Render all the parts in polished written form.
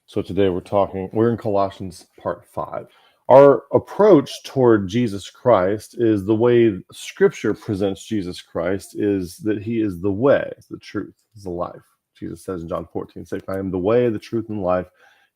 So today we're in Colossians part 5. Our approach toward Jesus Christ is the way Scripture presents Jesus Christ is that he is the way, the truth, is the life. Jesus says in John 14:6, I am the way, the truth, and life.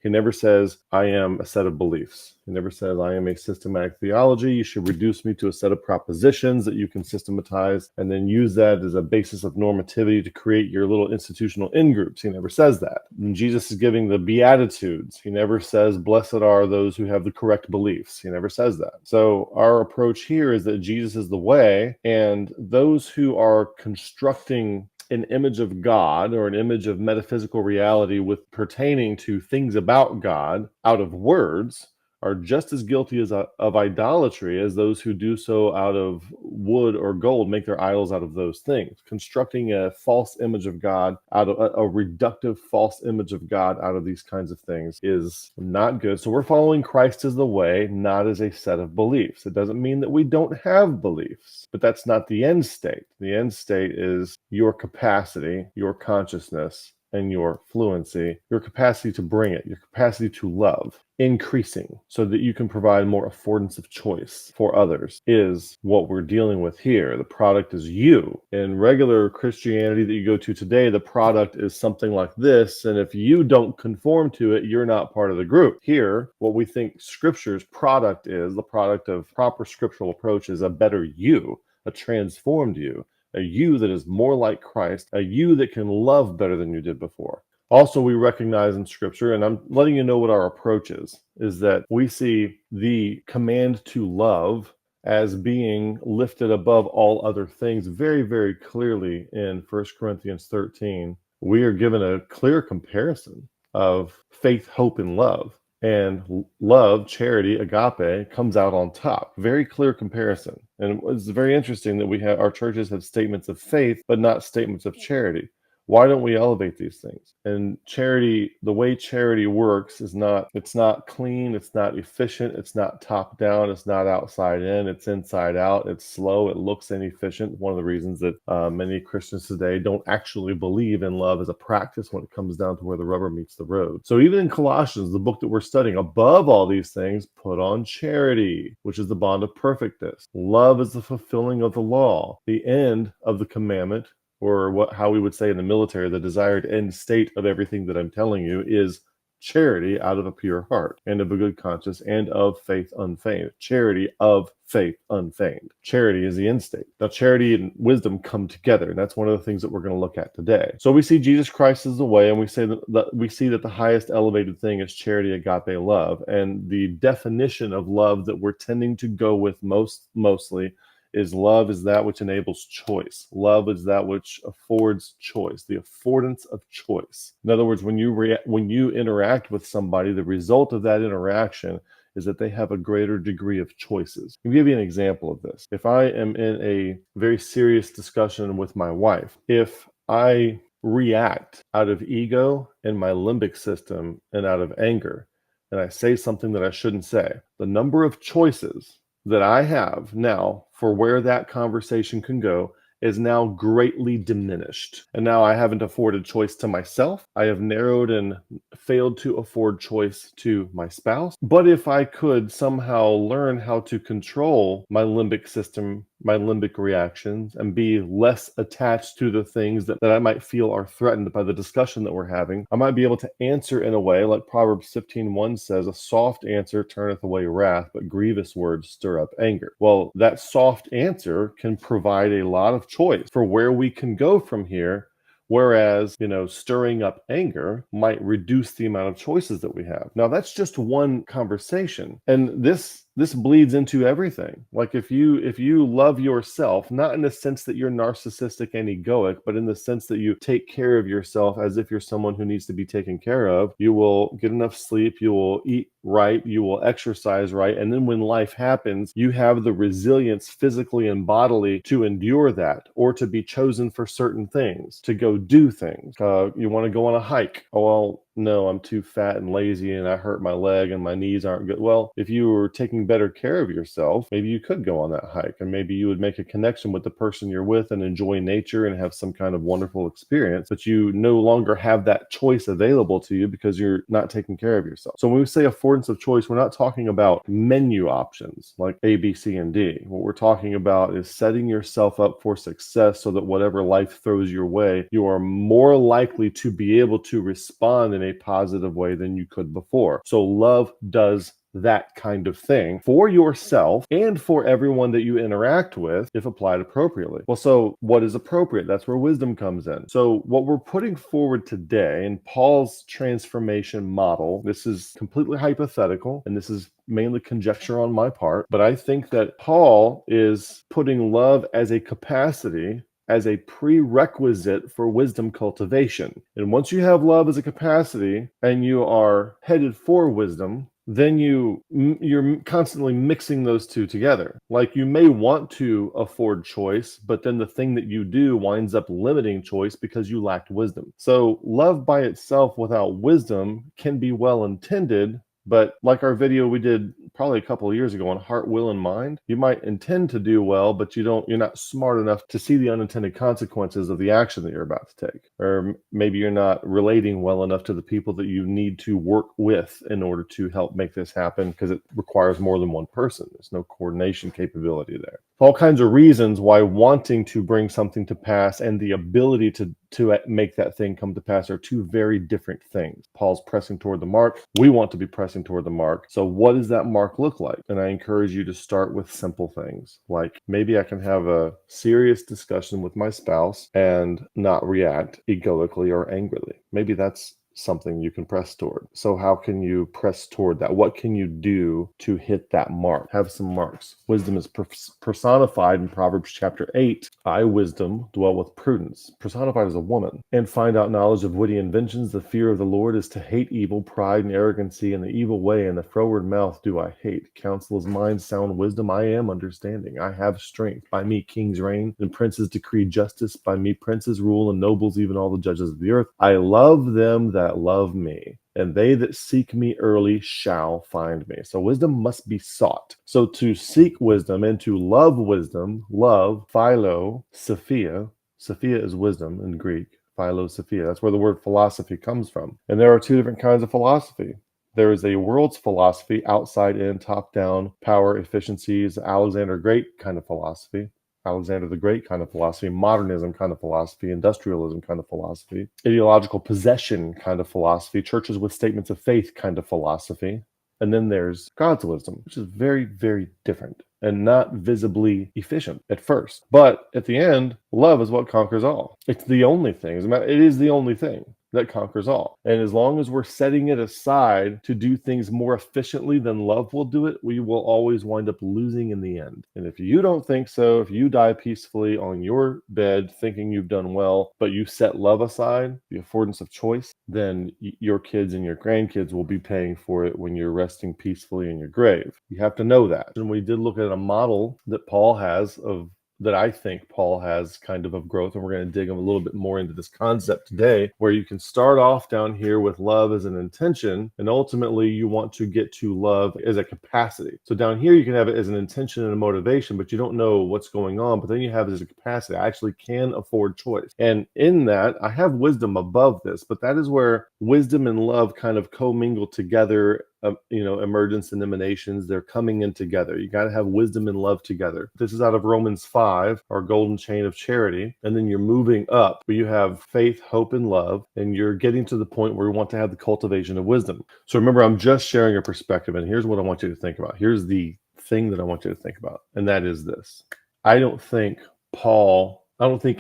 He never says, I am a set of beliefs. He never says, I am a systematic theology. You should reduce me to a set of propositions that you can systematize and then use that as a basis of normativity to create your little institutional in-groups. He never says that. And Jesus is giving the Beatitudes. He never says, blessed are those who have the correct beliefs. He never says that. So our approach here is that Jesus is the way, and those who are constructing an image of God or an image of metaphysical reality with pertaining to things about God out of words are just as guilty of idolatry as those who do so out of wood or gold, make their idols out of those things. Constructing a false image of God out of a reductive false image of God out of these kinds of things is not good. So we're following Christ as the way, not as a set of beliefs. It doesn't mean that we don't have beliefs, but that's not the end state. The end state is your capacity, your consciousness, and your fluency, your capacity to bring it, your capacity to love, increasing so that you can provide more affordance of choice for others is what we're dealing with here. The product is you. In regular Christianity that you go to today, the product is something like this, and if you don't conform to it, you're not part of the group. Here, what we think Scripture's product is, the product of proper scriptural approach is a better you, a transformed you, a you that is more like Christ, a you that can love better than you did before. Also, we recognize in Scripture, and I'm letting you know what our approach is that we see the command to love as being lifted above all other things very, very clearly in 1 Corinthians 13. We are given a clear comparison of faith, hope, and love. And love, charity, agape, comes out on top. Very clear comparison. And it's very interesting that our churches have statements of faith, but not statements of charity. Why don't we elevate these things? And charity, the way charity works it's not clean, it's not efficient, it's not top down, it's not outside in, it's inside out, it's slow, it looks inefficient. One of the reasons that many Christians today don't actually believe in love as a practice when it comes down to where the rubber meets the road. So even in Colossians, the book that we're studying, above all these things, put on charity, which is the bond of perfectness. Love is the fulfilling of the law, the end of the commandment, or how we would say in the military, the desired end state of everything that I'm telling you is charity out of a pure heart and of a good conscience and of faith unfeigned. Charity of faith unfeigned. Charity is the end state. Now, charity and wisdom come together, and that's one of the things that we're going to look at today. So we see Jesus Christ as the way, and we see that the highest elevated thing is charity, agape love, and the definition of love that we're tending to go with mostly is love is that which enables choice. Love is that which affords choice, the affordance of choice. In other words, when you interact with somebody, the result of that interaction is that they have a greater degree of choices. I'll give you an example of this. If I am in a very serious discussion with my wife, if I react out of ego and my limbic system and out of anger, and I say something that I shouldn't say, the number of choices that I have now for where that conversation can go is now greatly diminished. And now I haven't afforded choice to myself. I have narrowed and failed to afford choice to my spouse. But if I could somehow learn how to control my limbic system, my limbic reactions, and be less attached to the things that I might feel are threatened by the discussion that we're having, I might be able to answer in a way like Proverbs 15:1 says, a soft answer turneth away wrath, but grievous words stir up anger. Well, that soft answer can provide a lot of choice for where we can go from here. Whereas, stirring up anger might reduce the amount of choices that we have. Now, that's just one conversation. And this bleeds into everything. Like if you love yourself, not in the sense that you're narcissistic and egoic, but in the sense that you take care of yourself as if you're someone who needs to be taken care of, you will get enough sleep, you will eat right, you will exercise right, and then when life happens, you have the resilience physically and bodily to endure that, or to be chosen for certain things, to go do things. You want to go on a hike. Oh, well, no, I'm too fat and lazy and I hurt my leg and my knees aren't good. Well, if you were taking better care of yourself, maybe you could go on that hike, and maybe you would make a connection with the person you're with and enjoy nature and have some kind of wonderful experience, but you no longer have that choice available to you because you're not taking care of yourself. So when we say affordance of choice, we're not talking about menu options like A, B, C, and D. What we're talking about is setting yourself up for success so that whatever life throws your way, you are more likely to be able to respond in a positive way than you could before. So love does that kind of thing for yourself and for everyone that you interact with if applied appropriately. Well, so what is appropriate? That's where wisdom comes in. So what we're putting forward today in Paul's transformation model, this is completely hypothetical and this is mainly conjecture on my part, but I think that Paul is putting love as a capacity, as a prerequisite for wisdom cultivation. And once you have love as a capacity and you are headed for wisdom, then you're constantly mixing those two together. Like, you may want to afford choice, but then the thing that you do winds up limiting choice because you lacked wisdom. So love by itself without wisdom can be well intended, but like our video we did probably a couple of years ago on heart, will, and mind, you might intend to do well, but you're not smart enough to see the unintended consequences of the action that you're about to take. Or maybe you're not relating well enough to the people that you need to work with in order to help make this happen, because it requires more than one person. There's no coordination capability there. All kinds of reasons why wanting to bring something to pass and the ability to make that thing come to pass are two very different things. Paul's pressing toward the mark. We want to be pressing toward the mark. So what does that mark look like? And I encourage you to start with simple things. Like, maybe I can have a serious discussion with my spouse and not react egoically or angrily. Maybe that's something you can press toward. So how can you press toward that? What can you do to hit that mark? Have some marks. Wisdom is personified in Proverbs chapter 8. I, wisdom, dwell with prudence, personified as a woman, and find out knowledge of witty inventions. The fear of the Lord is to hate evil, pride and arrogancy, and the evil way, and the froward mouth do I hate. Counsel is mine, sound wisdom. I am understanding. I have strength. By me kings reign, and princes decree justice. By me princes rule, and nobles, even all the judges of the earth. I love them that love me, and they that seek me early shall find me. So wisdom must be sought. So to seek wisdom and to love wisdom, love, philo, sophia. Sophia is wisdom in Greek. Philo, sophia. That's where the word philosophy comes from. And there are two different kinds of philosophy. There is a world's philosophy, outside in, top down, power, efficiencies, Alexander Great kind of philosophy. Alexander the Great kind of philosophy, modernism kind of philosophy, industrialism kind of philosophy, ideological possession kind of philosophy, churches with statements of faith kind of philosophy. And then there's God's wisdom, which is very, very different and not visibly efficient at first. But at the end, love is what conquers all. It's the only thing. It is the only thing that conquers all. And as long as we're setting it aside to do things more efficiently than love will do it, we will always wind up losing in the end. And if you don't think so, if you die peacefully on your bed thinking you've done well, but you set love aside, the affordance of choice, then your kids and your grandkids will be paying for it when you're resting peacefully in your grave. You have to know that. And we did look at a model that Paul has that I think Paul has kind of growth, and we're going to dig a little bit more into this concept today, where you can start off down here with love as an intention, and ultimately you want to get to love as a capacity. So down here you can have it as an intention and a motivation, but you don't know what's going on, but then you have it as a capacity. I actually can afford choice. And in that, I have wisdom above this, but that is where wisdom and love kind of commingle together. Emergence and emanations, they're coming in together. You got to have wisdom and love together. This is out of Romans 5, our golden chain of charity. And then you're moving up, where you have faith, hope, and love. And you're getting to the point where you want to have the cultivation of wisdom. So remember, I'm just sharing a perspective. And here's what I want you to think about. Here's the thing that I want you to think about. And that is this. I don't think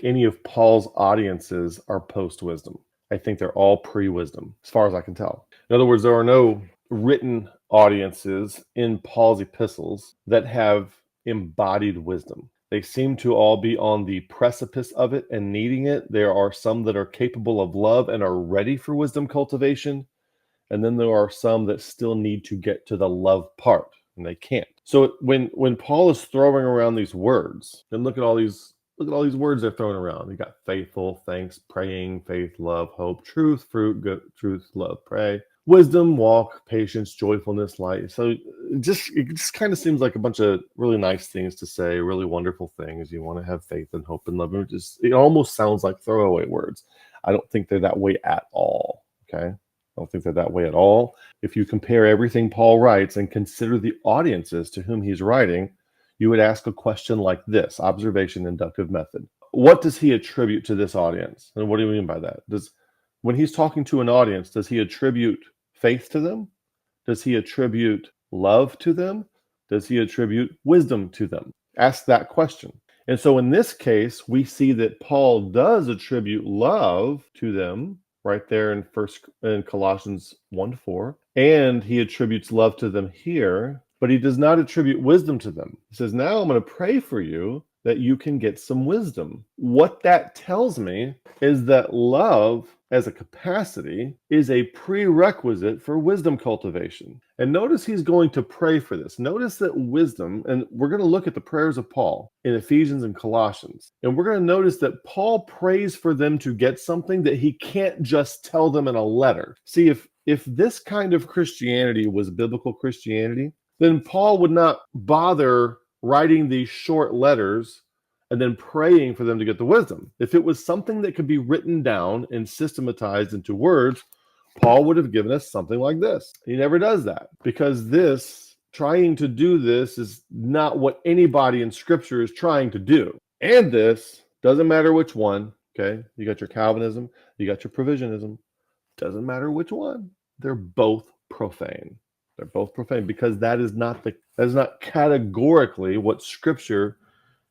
any of Paul's audiences are post-wisdom. I think they're all pre-wisdom, as far as I can tell. In other words, there are no written audiences in Paul's epistles that have embodied wisdom. They seem to all be on the precipice of it and needing it. There are some that are capable of love and are ready for wisdom cultivation. And then there are some that still need to get to the love part, and they can't. So when Paul is throwing around these words, and look at all these Look at all these words they're throwing around. You got faithful, thanks, praying, faith, love, hope, truth, fruit, good, truth, love, pray, wisdom, walk, patience, joyfulness, light. So it just kind of seems like a bunch of really nice things to say, really wonderful things. You want to have faith and hope and love. It almost sounds like throwaway words. I don't think they're that way at all. Okay. I don't think they're that way at all. If you compare everything Paul writes and consider the audiences to whom he's writing, you would ask a question like this: observation, inductive method. What does he attribute to this audience? And what do you mean by that? When he's talking to an audience, does he attribute faith to them? Does he attribute love to them? Does he attribute wisdom to them? Ask that question. And so in this case, we see that Paul does attribute love to them right there in Colossians 1:4, and he attributes love to them here, but he does not attribute wisdom to them. He says, now I'm going to pray for you that you can get some wisdom. What that tells me is that love as a capacity is a prerequisite for wisdom cultivation. And notice he's going to pray for this. Notice that wisdom, and we're going to look at the prayers of Paul in Ephesians and Colossians, and we're going to notice that Paul prays for them to get something that he can't just tell them in a letter. See, if this kind of Christianity was biblical Christianity, then Paul would not bother writing these short letters and then praying for them to get the wisdom. If it was something that could be written down and systematized into words, Paul would have given us something like this. He never does that, because trying to do this is not what anybody in Scripture is trying to do. And this doesn't matter which one, okay? You got your Calvinism, you got your provisionism. Doesn't matter which one. They're both profane. They're both profane, because that is not categorically what Scripture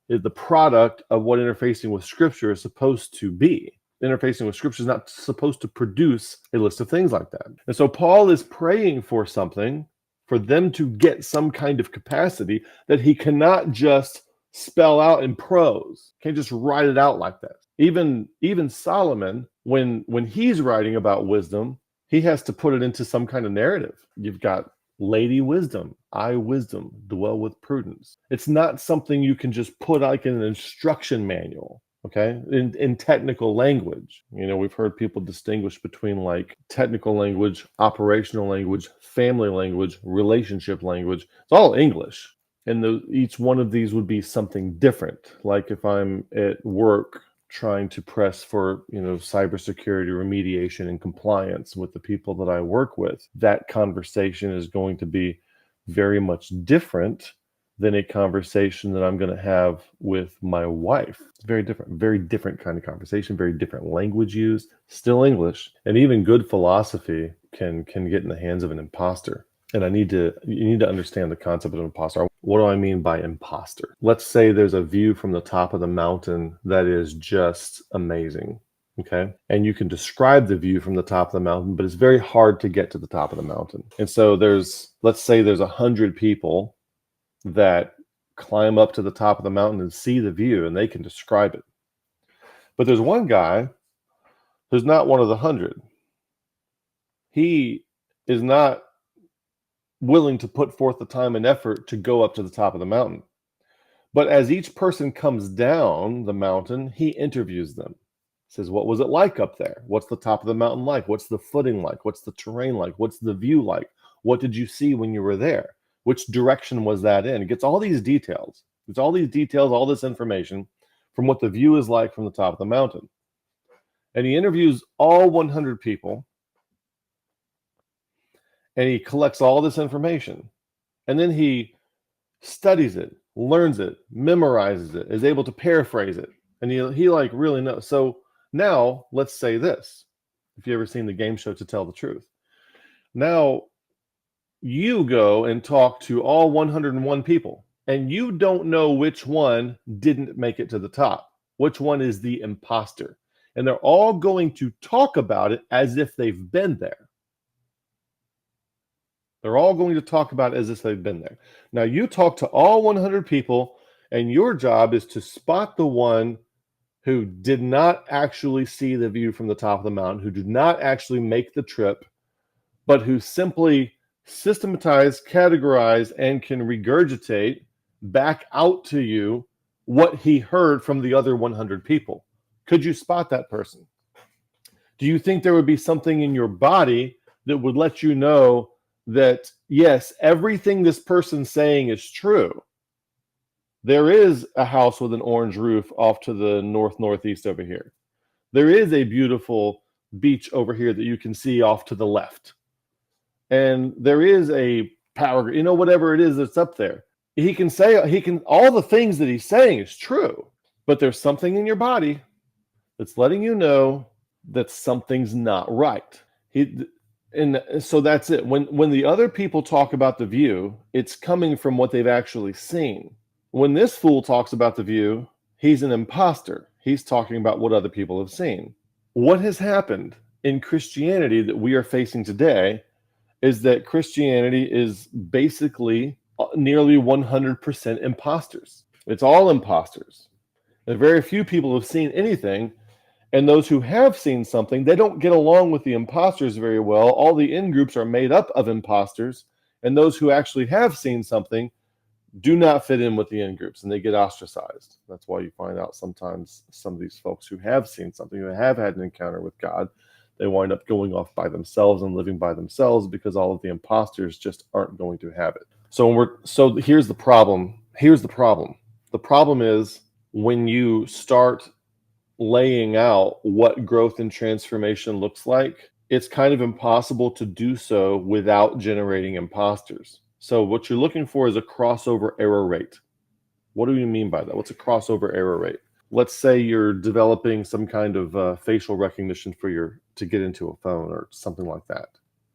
is, the product of what interfacing with Scripture is supposed to be. Interfacing with Scripture is not supposed to produce a list of things like that. And so Paul is praying for something, for them to get some kind of capacity that he cannot just spell out in prose. Can't just write it out like that. Even Solomon, when he's writing about wisdom, he has to put it into some kind of narrative. You've got Lady Wisdom, I wisdom, dwell with prudence. It's not something you can just put like in an instruction manual, okay? In technical language. You know, we've heard people distinguish between like technical language, operational language, family language, relationship language. It's all English. And each one of these would be something different. Like if I'm at work trying to press for, cybersecurity remediation and compliance with the people that I work with, that conversation is going to be very much different than a conversation that I'm going to have with my wife. It's very different kind of conversation, very different language used, still English. And even good philosophy can get in the hands of an imposter. And you need to understand the concept of imposter. What do I mean by imposter? Let's say there's a view from the top of the mountain that is just amazing, okay? And you can describe the view from the top of the mountain, but it's very hard to get to the top of the mountain. And so let's say there's 100 people that climb up to the top of the mountain and see the view, and they can describe it. But there's one guy who's not one of the 100. He is not willing to put forth the time and effort to go up to the top of the mountain. But as each person comes down the mountain, he interviews them. Says, what was it like up there? What's the top of the mountain like? What's the footing like? What's the terrain like? What's the view like? What did you see when you were there? Which direction was that in? It gets all these details. It's all these details, all this information from what the view is like from the top of the mountain. And he interviews all 100 people. And he collects all this information, and then he studies it, learns it, memorizes it, is able to paraphrase it, and he like really knows. So now let's say this: if you ever seen the game show To Tell the Truth, now you go and talk to all 101 people, and you don't know which one didn't make it to the top, which one is the imposter, and they're all going to talk about it as if they've been there. They're all going to talk about it as if they've been there. Now, you talk to all 100 people, and your job is to spot the one who did not actually see the view from the top of the mountain, who did not actually make the trip, but who simply systematize, categorize, and can regurgitate back out to you what he heard from the other 100 people? Could you spot that person? Do you think there would be something in your body that would let you know that, yes, everything this person's saying is true? There is a house with an orange roof off to the northeast over here. There is a beautiful beach over here that you can see off to the left. And there is a power, whatever it is that's up there. All the things that he's saying is true, but there's something in your body that's letting you know that something's not right. And so that's it. When the other people talk about the view, it's coming from what they've actually seen. When this fool talks about the view, he's an imposter. He's talking about what other people have seen. What has happened in Christianity that we are facing today is that Christianity is basically nearly 100% imposters. It's all imposters. And very few people have seen anything. And those who have seen something, they don't get along with the imposters very well. All the in-groups are made up of imposters. And those who actually have seen something do not fit in with the in-groups, and they get ostracized. That's why you find out sometimes some of these folks who have seen something, who have had an encounter with God, they wind up going off by themselves and living by themselves because all of the imposters just aren't going to have it. So here's the problem. The problem is when you start laying out what growth and transformation looks like, it's kind of impossible to do so without generating imposters. So what you're looking for is a crossover error rate. What do you mean by that? What's a crossover error rate? Let's say you're developing some kind of facial recognition to get into a phone or something like that.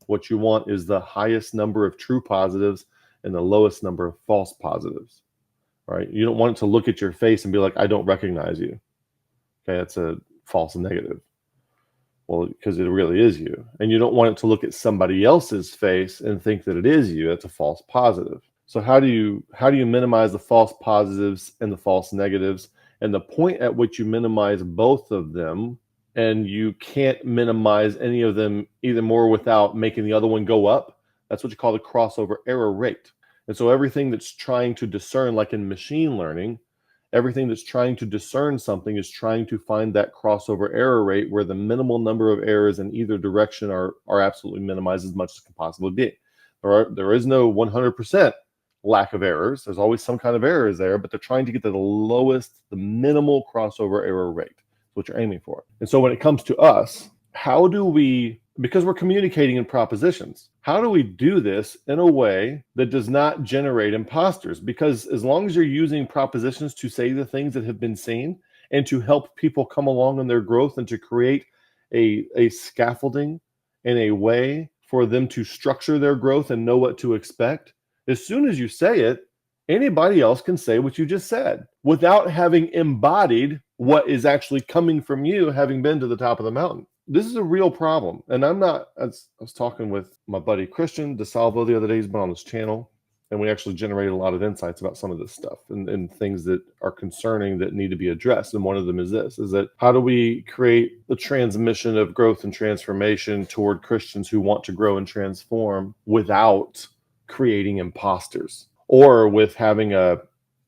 What you want is the highest number of true positives and the lowest number of false positives, right? You don't want it to look at your face and be like, I don't recognize you. Okay, that's a false negative. Well, because it really is you. And you don't want it to look at somebody else's face and think that it is you. That's a false positive. So how do you minimize the false positives and the false negatives? And the point at which you minimize both of them, and you can't minimize any of them either more without making the other one go up, that's what you call the crossover error rate. And so everything that's trying to discern, like in machine learning, everything that's trying to discern something is trying to find that crossover error rate where the minimal number of errors in either direction are absolutely minimized as much as can possibly be. There is no 100% lack of errors. There's always some kind of errors there, but they're trying to get to the minimal crossover error rate. That's what you're aiming for. And so when it comes to us, how do we, because we're communicating in propositions, how do we do this in a way that does not generate imposters? Because as long as you're using propositions to say the things that have been seen and to help people come along in their growth and to create a scaffolding and a way for them to structure their growth and know what to expect, as soon as you say it, anybody else can say what you just said without having embodied what is actually coming from you, having been to the top of the mountain. This is a real problem. And I was talking with my buddy Christian DeSalvo the other day. He's been on this channel, and we actually generated a lot of insights about some of this stuff and things that are concerning that need to be addressed. And one of them is that how do we create the transmission of growth and transformation toward Christians who want to grow and transform without creating imposters or with having a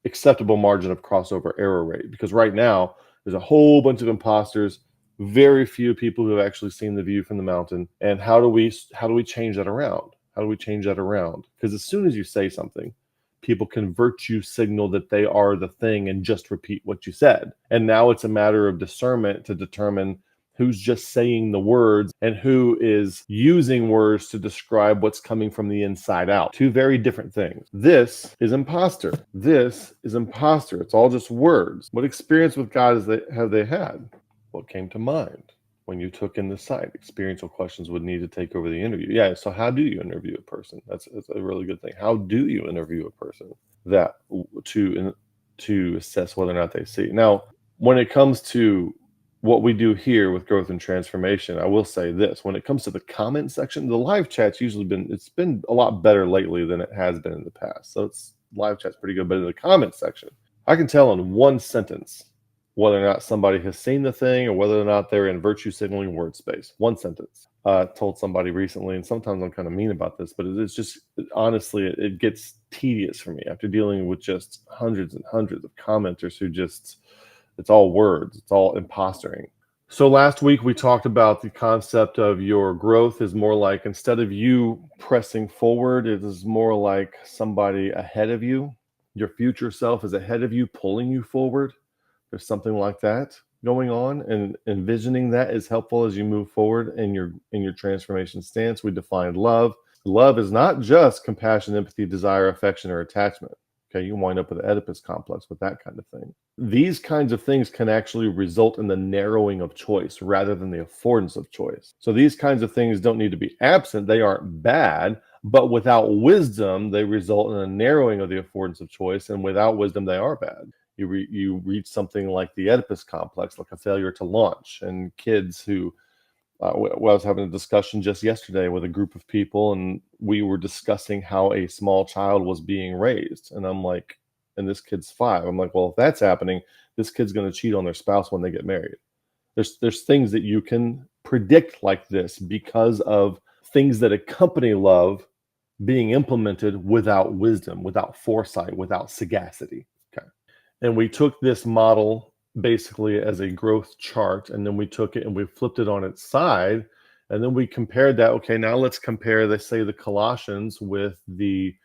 acceptable margin of crossover error rate? Because right now there's a whole bunch of imposters, very few people who have actually seen the view from the mountain. And how do we change that around? How do we change that around? Because as soon as you say something, people can virtue signal that they are the thing and just repeat what you said. And now it's a matter of discernment to determine who's just saying the words and who is using words to describe what's coming from the inside out. Two very different things. This is imposter. This is imposter. It's all just words. What experience with God have they had? What came to mind when you took in the site? Experiential questions would need to take over the interview. Yeah, so how do you interview a person? That's a really good thing. How do you interview a person that to assess whether or not they see? Now, when it comes to what we do here with growth and transformation, I will say this: when it comes to the comment section, the live chat's usually been a lot better lately than it has been in the past. So live chat's pretty good, but in the comment section, I can tell in one sentence whether or not somebody has seen the thing or whether or not they're in virtue signaling word space. One sentence. told somebody recently, and sometimes I'm kind of mean about this, but it's just honestly, it gets tedious for me after dealing with just hundreds and hundreds of commenters who just, it's all words, it's all impostering. So last week we talked about the concept of your growth is more like, instead of you pressing forward, it is more like somebody ahead of you. Your future self is ahead of you, pulling you forward. There's something like that going on, and envisioning that is helpful as you move forward in your transformation stance. We defined love. Love is not just compassion, empathy, desire, affection, or attachment. Okay, you wind up with the Oedipus complex with that kind of thing. These kinds of things can actually result in the narrowing of choice rather than the affordance of choice. So these kinds of things don't need to be absent. They aren't bad, but without wisdom, they result in a narrowing of the affordance of choice, and without wisdom, they are bad. You reach something like the Oedipus complex, like a failure to launch, and kids who I was having a discussion just yesterday with a group of people, and we were discussing how a small child was being raised. And I'm like, and this kid's 5. I'm like, well, if that's happening, this kid's going to cheat on their spouse when they get married. There's things that you can predict like this because of things that accompany love being implemented without wisdom, without foresight, without sagacity. Okay. And we took this model basically as a growth chart, and then we took it and we flipped it on its side, and then we compared that. Okay, now let's compare, let's say, the Colossians with the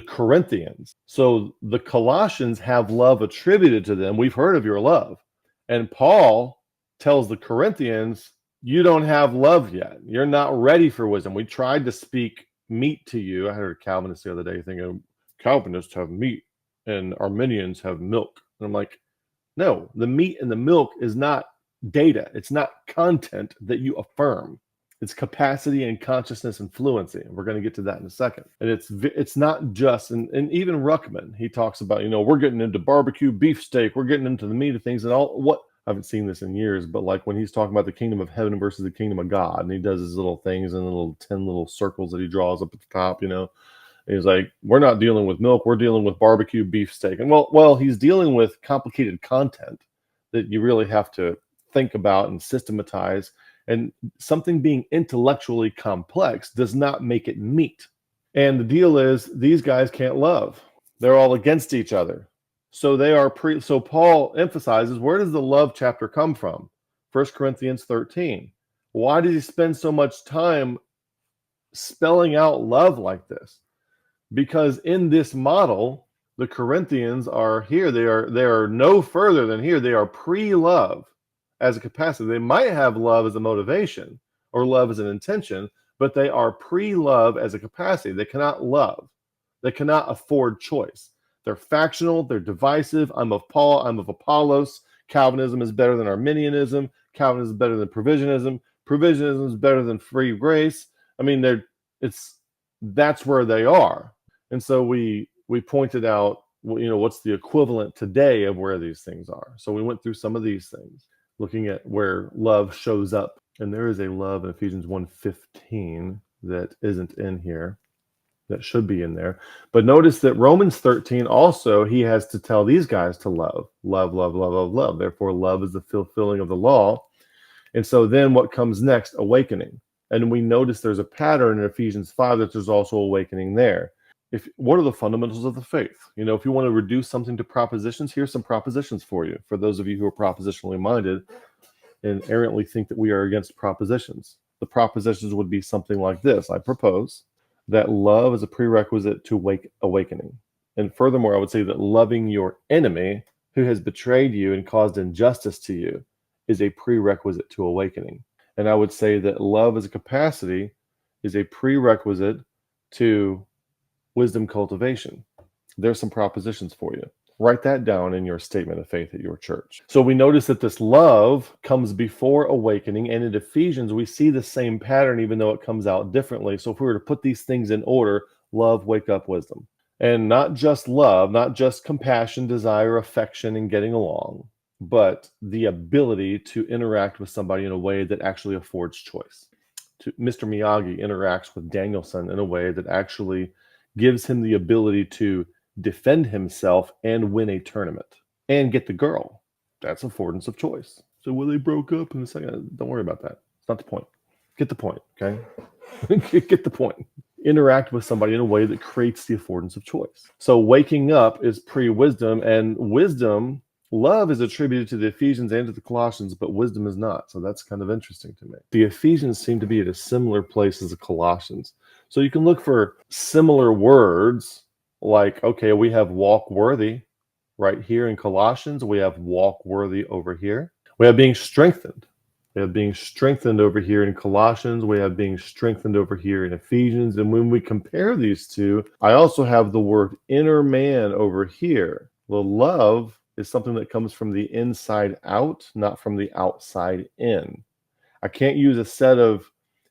Corinthians. So the Colossians have love attributed to them. We've heard of your love. And Paul tells the Corinthians, you don't have love yet. You're not ready for wisdom. We tried to speak meat to you. I heard a Calvinist the other day thinking Calvinists have meat and Arminians have milk. And I'm like, no, the meat and the milk is not data. It's not content that you affirm. It's capacity and consciousness and fluency. And we're going to get to that in a second. And it's not just, and even Ruckman, he talks about, we're getting into barbecue beefsteak. We're getting into the meat of things and all. What, I haven't seen this in years, but like when he's talking about the kingdom of heaven versus the kingdom of God, and he does his little things and the little 10 little circles that he draws up at the top, he's like, we're not dealing with milk, we're dealing with barbecue beefsteak. And well, he's dealing with complicated content that you really have to think about and systematize. And something being intellectually complex does not make it meat. And the deal is, these guys can't love. They're all against each other. So they are so Paul emphasizes, where does the love chapter come from? 1 Corinthians 13. Why did he spend so much time spelling out love like this? Because in this model, the Corinthians are here. They are no further than here. They are pre-love as a capacity. They might have love as a motivation or love as an intention, but they are pre-love as a capacity. They cannot love. They cannot afford choice. They're factional. They're divisive. I'm of Paul. I'm of Apollos. Calvinism is better than Arminianism. Calvinism is better than Provisionism. Provisionism is better than free grace. I mean, that's where they are. And so we pointed out, what's the equivalent today of where these things are. So we went through some of these things, looking at where love shows up. And there is a love in Ephesians 1:15 that isn't in here, that should be in there. But notice that Romans 13 also, he has to tell these guys to love. Love, love, love, love, love. Therefore, love is the fulfilling of the law. And so then what comes next? Awakening. And we notice there's a pattern in Ephesians 5 that there's also awakening there. What are the fundamentals of the faith? If you want to reduce something to propositions, here's some propositions for you. For those of you who are propositionally minded and errantly think that we are against propositions, the propositions would be something like this. I propose that love is a prerequisite to awakening. And furthermore, I would say that loving your enemy who has betrayed you and caused injustice to you is a prerequisite to awakening. And I would say that love as a capacity is a prerequisite to wisdom cultivation. There's some propositions for you. Write that down in your statement of faith at your church. So we notice that this love comes before awakening, and in Ephesians we see the same pattern, even though it comes out differently. So if we were to put these things in order, love, wake up, wisdom. And not just love, not just compassion, desire, affection, and getting along, but the ability to interact with somebody in a way that actually affords choice. Mr. Miyagi interacts with Danielson in a way that actually gives him the ability to defend himself and win a tournament and get the girl. That's affordance of choice. So they broke up in a second. Don't worry about that. It's not the point. Get the point, okay? Get the point. Interact with somebody in a way that creates the affordance of choice. So waking up is pre-wisdom, and wisdom, love is attributed to the Ephesians and to the Colossians, but wisdom is not. So that's kind of interesting to me. The Ephesians seem to be at a similar place as the Colossians. So you can look for similar words like, okay, we have walk worthy right here in Colossians. We have walk worthy over here. We have being strengthened. We have being strengthened over here in Colossians. We have being strengthened over here in Ephesians. And when we compare these two, I also have the word inner man over here. The love is something that comes from the inside out, not from the outside in. I can't use a set of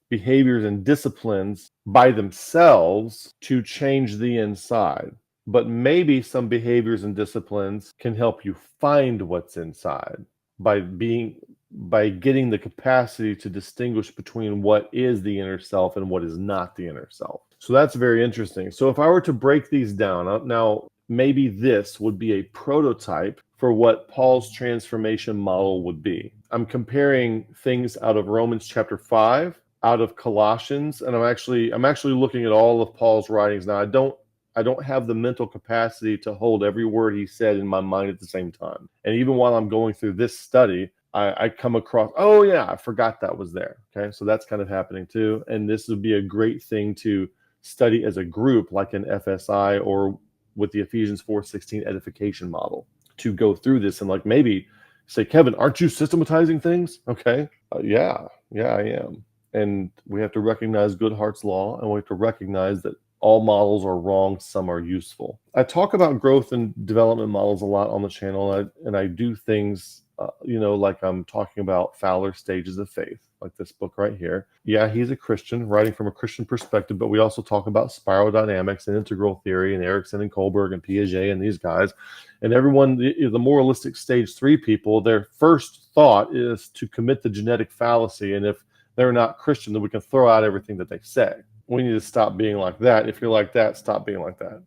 behaviors and disciplines by themselves to change the inside. But maybe some behaviors and disciplines can help you find what's inside by getting the capacity to distinguish between what is the inner self and what is not the inner self. So that's very interesting. So if I were to break these down, now maybe this would be a prototype for what Paul's transformation model would be. I'm comparing things out of Romans chapter 5, out of Colossians, and I'm actually looking at all of Paul's writings now. I don't have the mental capacity to hold every word he said in my mind at the same time. And even while I'm going through this study, I come across, oh yeah, I forgot that was there. Okay, so that's kind of happening too. And this would be a great thing to study as a group, like an FSI or with the Ephesians 4:16 edification model, to go through this and like maybe say, Kevin, aren't you systematizing things? Okay, yeah, I am. And we have to recognize Goodhart's law, and we have to recognize that all models are wrong, some are useful. I talk about growth and development models a lot on the channel, and I do things, like I'm talking about Fowler's Stages of Faith, like this book right here. Yeah, he's a Christian, writing from a Christian perspective, but we also talk about spiral dynamics and integral theory and Erickson and Kohlberg and Piaget and these guys. And everyone, the moralistic stage 3 people, their first thought is to commit the genetic fallacy, and if they're not Christian, then we can throw out everything that they say. We need to stop being like that. If you're like that, stop being like that.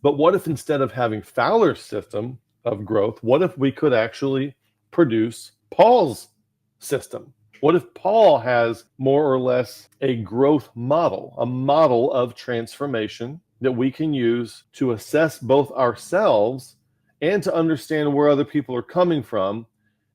But what if instead of having Fowler's system of growth, what if we could actually produce Paul's system? What if Paul has more or less a growth model, a model of transformation that we can use to assess both ourselves and to understand where other people are coming from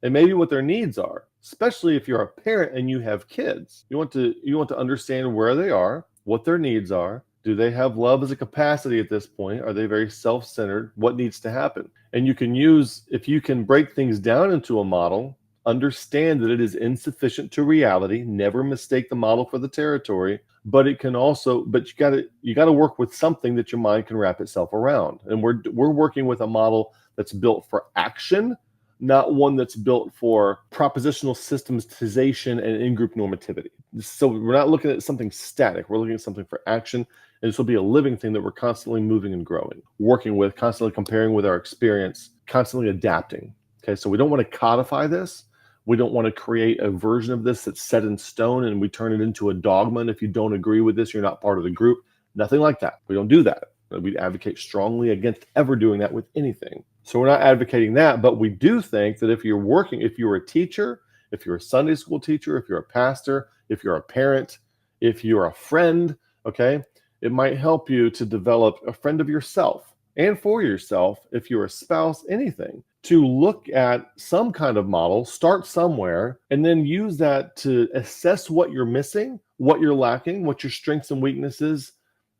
and maybe what their needs are, especially if you're a parent and you have kids. You want to understand where they are, what their needs are. Do they have love as a capacity at this point? Are they very self-centered? What needs to happen? And you can use, if you can break things down into a model, understand that it is insufficient to reality, never mistake the model for the territory, but it can also, but you got to work with something that your mind can wrap itself around. And we're working with a model that's built for action, not one that's built for propositional systematization and in-group normativity. So we're not looking at something static. We're looking at something for action. And this will be a living thing that we're constantly moving and growing, working with, constantly comparing with our experience, constantly adapting. Okay, so we don't want to codify this. We don't want to create a version of this that's set in stone and we turn it into a dogma. And if you don't agree with this, you're not part of the group. Nothing like that. We don't do that. We advocate strongly against ever doing that with anything. So we're not advocating that, but we do think that if you're a teacher, if you're a Sunday school teacher, if you're a pastor, if you're a parent, if you're a friend, okay, it might help you to develop a friend of yourself and for yourself, if you're a spouse, anything, to look at some kind of model, start somewhere, and then use that to assess what you're missing, what you're lacking, what your strengths and weaknesses,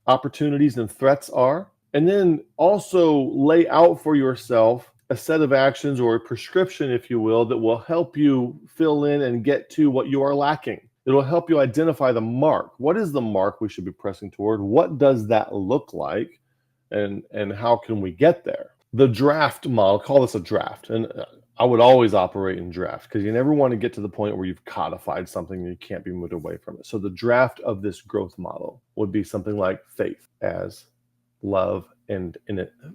opportunities and threats are, and then also lay out for yourself a set of actions or a prescription, if you will, that will help you fill in and get to what you are lacking. It'll help you identify the mark. What is the mark we should be pressing toward? What does that look like? And how can we get there? The draft model, call this a draft. And I would always operate in draft because you never want to get to the point where you've codified something and you can't be moved away from it. So the draft of this growth model would be something like faith as love and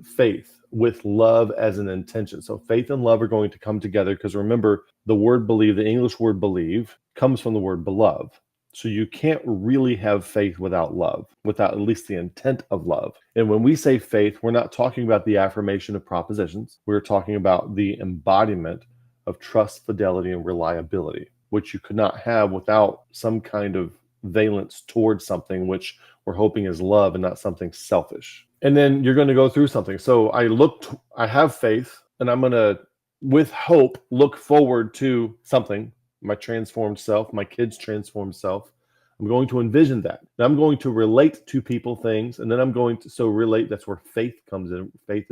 faith with love as an intention. So faith and love are going to come together because remember, the word believe, the English word believe, comes from the word beloved. So you can't really have faith without love, without at least the intent of love. And when we say faith, we're not talking about the affirmation of propositions. We're talking about the embodiment of trust, fidelity, and reliability, which you could not have without some kind of valence towards something which we're hoping is love and not something selfish. And then you're going to go through something. So I have faith, and I'm going to, with hope, look forward to something, my transformed self, my kid's transformed self. I'm going to envision that. And I'm going to relate to people, things, and then I'm going to relate. That's where faith comes in. Faith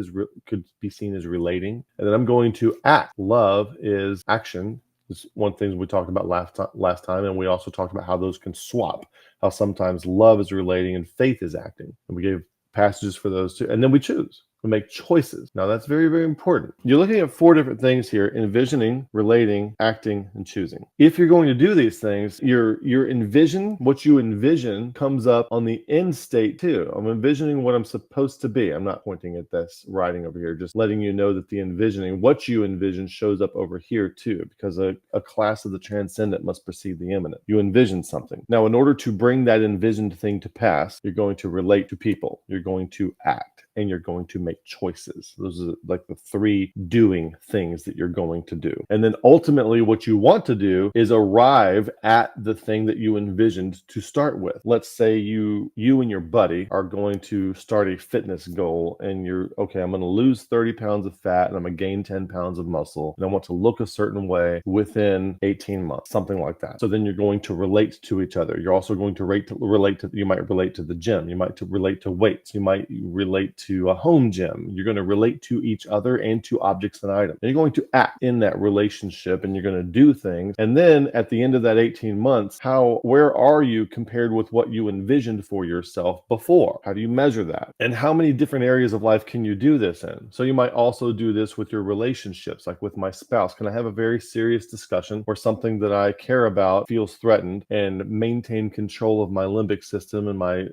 could be seen as relating, and then I'm going to act. Love is action. It's one thing we talked about last time, and we also talked about how those can swap. How sometimes love is relating and faith is acting, and we gave passages for those two, and then we choose. We make choices. Now that's very, very important. You're looking at 4 different things here: envisioning, relating, acting, and choosing. If you're going to do these things, what you envision comes up on the end state too. I'm envisioning what I'm supposed to be. I'm not pointing at this writing over here, just letting you know that the envisioning, what you envision, shows up over here too, because a class of the transcendent must precede the immanent. You envision something. Now, in order to bring that envisioned thing to pass, you're going to relate to people. You're going to act, and you're going to make choices. Those are like the 3 doing things that you're going to do. And then ultimately what you want to do is arrive at the thing that you envisioned to start with. Let's say you and your buddy are going to start a fitness goal, and I'm going to lose 30 pounds of fat, and I'm going to gain 10 pounds of muscle, and I want to look a certain way within 18 months, something like that. So then you're going to relate to each other. You're also going to you might relate to the gym. You might relate to weights. You might relate to a home gym. You're going to relate to each other and to objects and items. And you're going to act in that relationship, and you're going to do things. And then at the end of that 18 months, where are you compared with what you envisioned for yourself before? How do you measure that? And how many different areas of life can you do this in? So you might also do this with your relationships, like with my spouse. Can I have a very serious discussion where something that I care about feels threatened, and maintain control of my limbic system and my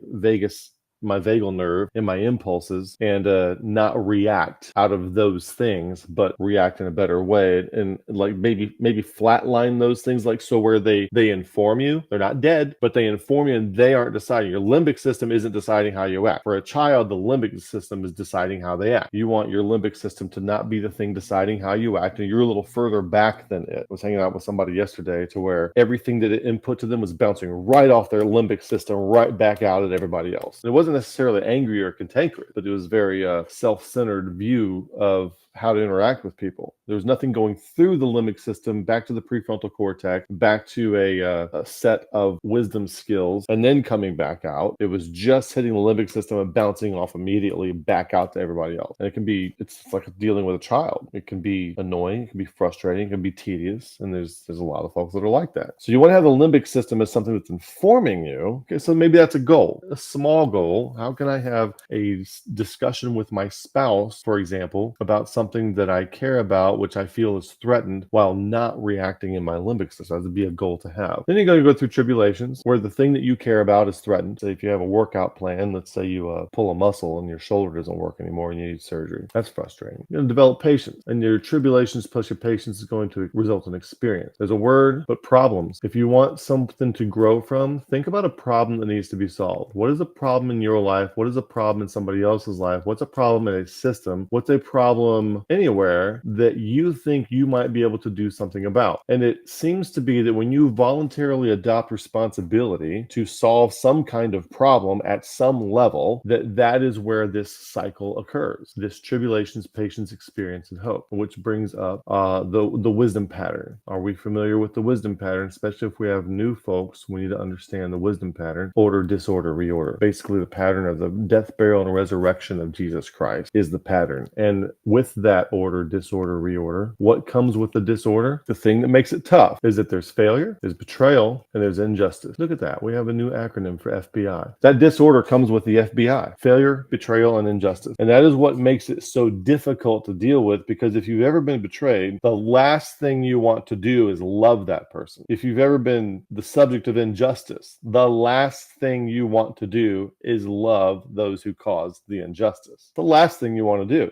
vagal nerve and my impulses, and not react out of those things, but react in a better way, and like maybe flatline those things, like so where they inform you. They're not dead, but they inform you, and they aren't deciding. Your limbic system isn't deciding how you act. For a child, the limbic system is deciding how they act. You want your limbic system to not be the thing deciding how you act, and you're a little further back than it. I was hanging out with somebody yesterday to where everything that it input to them was bouncing right off their limbic system right back out at everybody else. And it wasn't necessarily angry or cantankerous, but it was very self-centered view of how to interact with people. There was nothing going through the limbic system back to the prefrontal cortex, back to a set of wisdom skills, and then coming back out. It was just hitting the limbic system and bouncing off immediately back out to everybody else. And it's like dealing with a child. It can be annoying, it can be frustrating, it can be tedious, and there's a lot of folks that are like that. So you want to have the limbic system as something that's informing you. Okay, so maybe that's a goal, a small goal. How can I have a discussion with my spouse, for example, about something that I care about, which I feel is threatened, while not reacting in my limbic system? That would be a goal to have. Then you're going to go through tribulations where the thing that you care about is threatened. Say if you have a workout plan, let's say you pull a muscle and your shoulder doesn't work anymore and you need surgery. That's frustrating. You're going to develop patience, and your tribulations plus your patience is going to result in experience. There's a word, but problems. If you want something to grow from, think about a problem that needs to be solved. What is a problem in your life? What is a problem in somebody else's life? What's a problem in a system? What's a problem anywhere that you think you might be able to do something about? And it seems to be that when you voluntarily adopt responsibility to solve some kind of problem at some level, that is where this cycle occurs. This tribulations, patience, experience, and hope, which brings up the wisdom pattern. Are we familiar with the wisdom pattern? Especially if we have new folks, we need to understand the wisdom pattern. Order, disorder, reorder. Basically, the pattern of the death, burial, and resurrection of Jesus Christ is the pattern. And with that order, disorder, reorder, what comes with the disorder? The thing that makes it tough is that there's failure, there's betrayal, and there's injustice. Look at that. We have a new acronym for FBI. That disorder comes with the FBI. Failure, betrayal, and injustice. And that is what makes it so difficult to deal with, because if you've ever been betrayed, the last thing you want to do is love that person. If you've ever been the subject of injustice, the last thing you want to do is love those who caused the injustice. The last thing you want to do.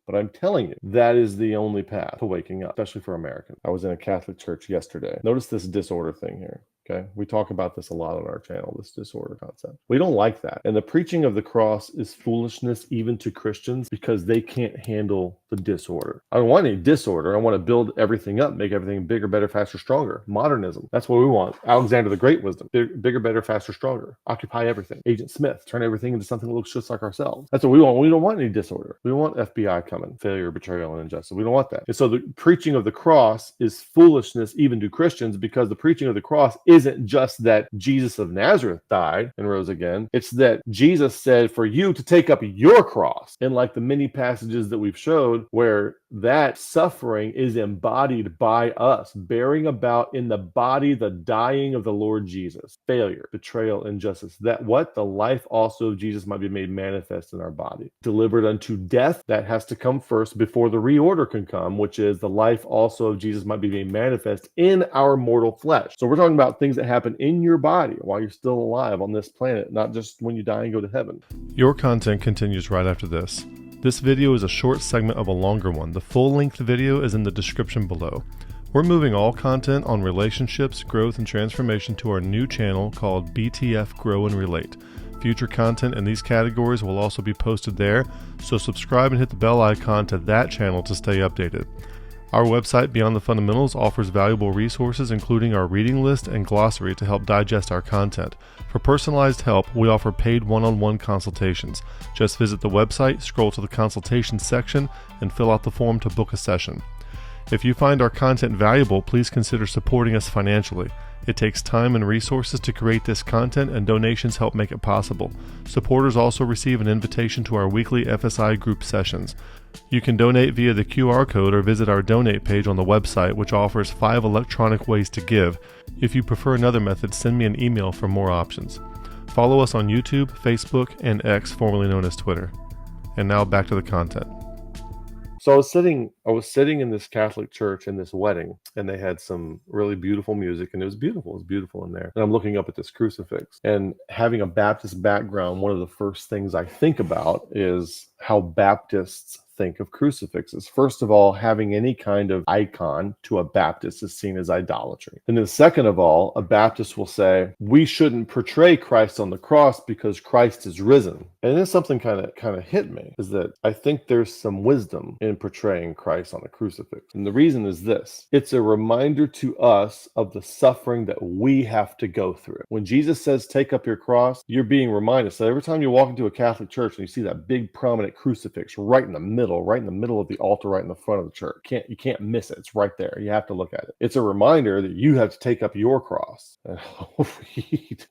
But I'm telling you, that is the only path to waking up, especially for Americans. I was in a Catholic church yesterday. Notice this disorder thing here. Okay, we talk about this a lot on our channel, this disorder concept. We don't like that. And the preaching of the cross is foolishness even to Christians, because they can't handle the disorder. I don't want any disorder. I want to build everything up, make everything bigger, better, faster, stronger. Modernism. That's what we want. Alexander the Great wisdom. Bigger, better, faster, stronger. Occupy everything. Agent Smith. Turn everything into something that looks just like ourselves. That's what we want. We don't want any disorder. We don't want FBI coming. Failure, betrayal, and injustice. We don't want that. And so the preaching of the cross is foolishness even to Christians, because the preaching of the cross isn't just that Jesus of Nazareth died and rose again. It's that Jesus said for you to take up your cross. And like the many passages that we've showed where that suffering is embodied by us, bearing about in the body the dying of the Lord Jesus, failure, betrayal, injustice, that what the life also of Jesus might be made manifest in our body, delivered unto death. That has to come first before the reorder can come, which is the life also of Jesus might be made manifest in our mortal flesh. So we're talking about things that happen in your body while you're still alive on this planet, not just when you die and go to heaven. Your content continues right after this. This video is a short segment of a longer one. The full-length video is in the description below. We're moving all content on relationships, growth, and transformation to our new channel called BTF Grow and Relate. Future content in these categories will also be posted there, so subscribe and hit the bell icon to that channel to stay updated. Our website, Beyond the Fundamentals, offers valuable resources including our reading list and glossary to help digest our content. For personalized help, we offer paid one-on-one consultations. Just visit the website, scroll to the consultation section, and fill out the form to book a session. If you find our content valuable, please consider supporting us financially. It takes time and resources to create this content, and donations help make it possible. Supporters also receive an invitation to our weekly FSI group sessions. You can donate via the QR code or visit our donate page on the website, which offers 5 electronic ways to give. If you prefer another method, send me an email for more options. Follow us on YouTube, Facebook, and X, formerly known as Twitter. And now back to the content. So I was sitting in this Catholic church in this wedding, and they had some really beautiful music, and it was beautiful in there. And I'm looking up at this crucifix, and having a Baptist background, one of the first things I think about is how Baptists think of crucifixes. First of all, having any kind of icon to a Baptist is seen as idolatry. And then second of all, a Baptist will say, we shouldn't portray Christ on the cross because Christ is risen. And then something kind of hit me, is that I think there's some wisdom in portraying Christ on a crucifix. And the reason is this: it's a reminder to us of the suffering that we have to go through. When Jesus says, take up your cross, you're being reminded. So every time you walk into a Catholic church and you see that big prominent crucifix right in the middle of the altar, right in the front of the church, you can't miss it. It's right there. You have to look at it. It's a reminder that you have to take up your cross.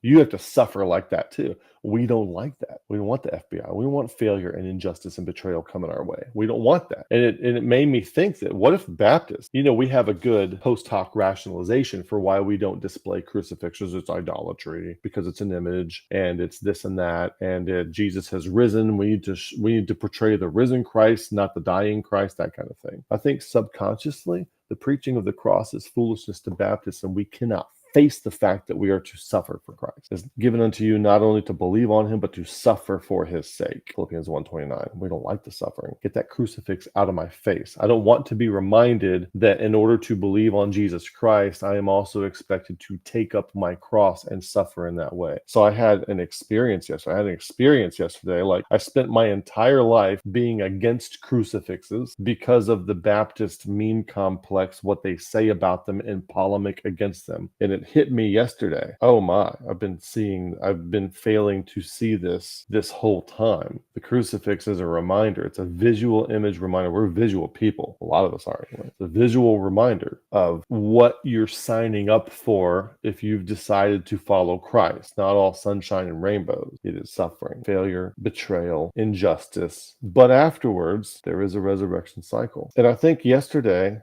You have to suffer like that too. We don't like that. We don't want the FBI. We don't want failure and injustice and betrayal coming our way. We don't want that. And it made me think that what if Baptists, we have a good post hoc rationalization for why we don't display crucifixes. It's idolatry because it's an image and it's this and that, and Jesus has risen. We need to portray the risen Christ, not the dying Christ, that kind of thing. I think subconsciously the preaching of the cross is foolishness to Baptists, and we cannot face the fact that we are to suffer for Christ. It's given unto you not only to believe on him, but to suffer for his sake. Philippians 1:29. We don't like the suffering. Get that crucifix out of my face. I don't want to be reminded that in order to believe on Jesus Christ, I am also expected to take up my cross and suffer in that way. So I had an experience yesterday. Like, I spent my entire life being against crucifixes because of the Baptist meme complex, what they say about them, and polemic against them. And it hit me yesterday. Oh my, I've been failing to see this whole time. The crucifix is a reminder. It's a visual image reminder. We're visual people. A lot of us are anyway. It's a visual reminder of what you're signing up for if you've decided to follow Christ. Not all sunshine and rainbows. It is suffering, failure, betrayal, injustice. But afterwards, there is a resurrection cycle. And I think yesterday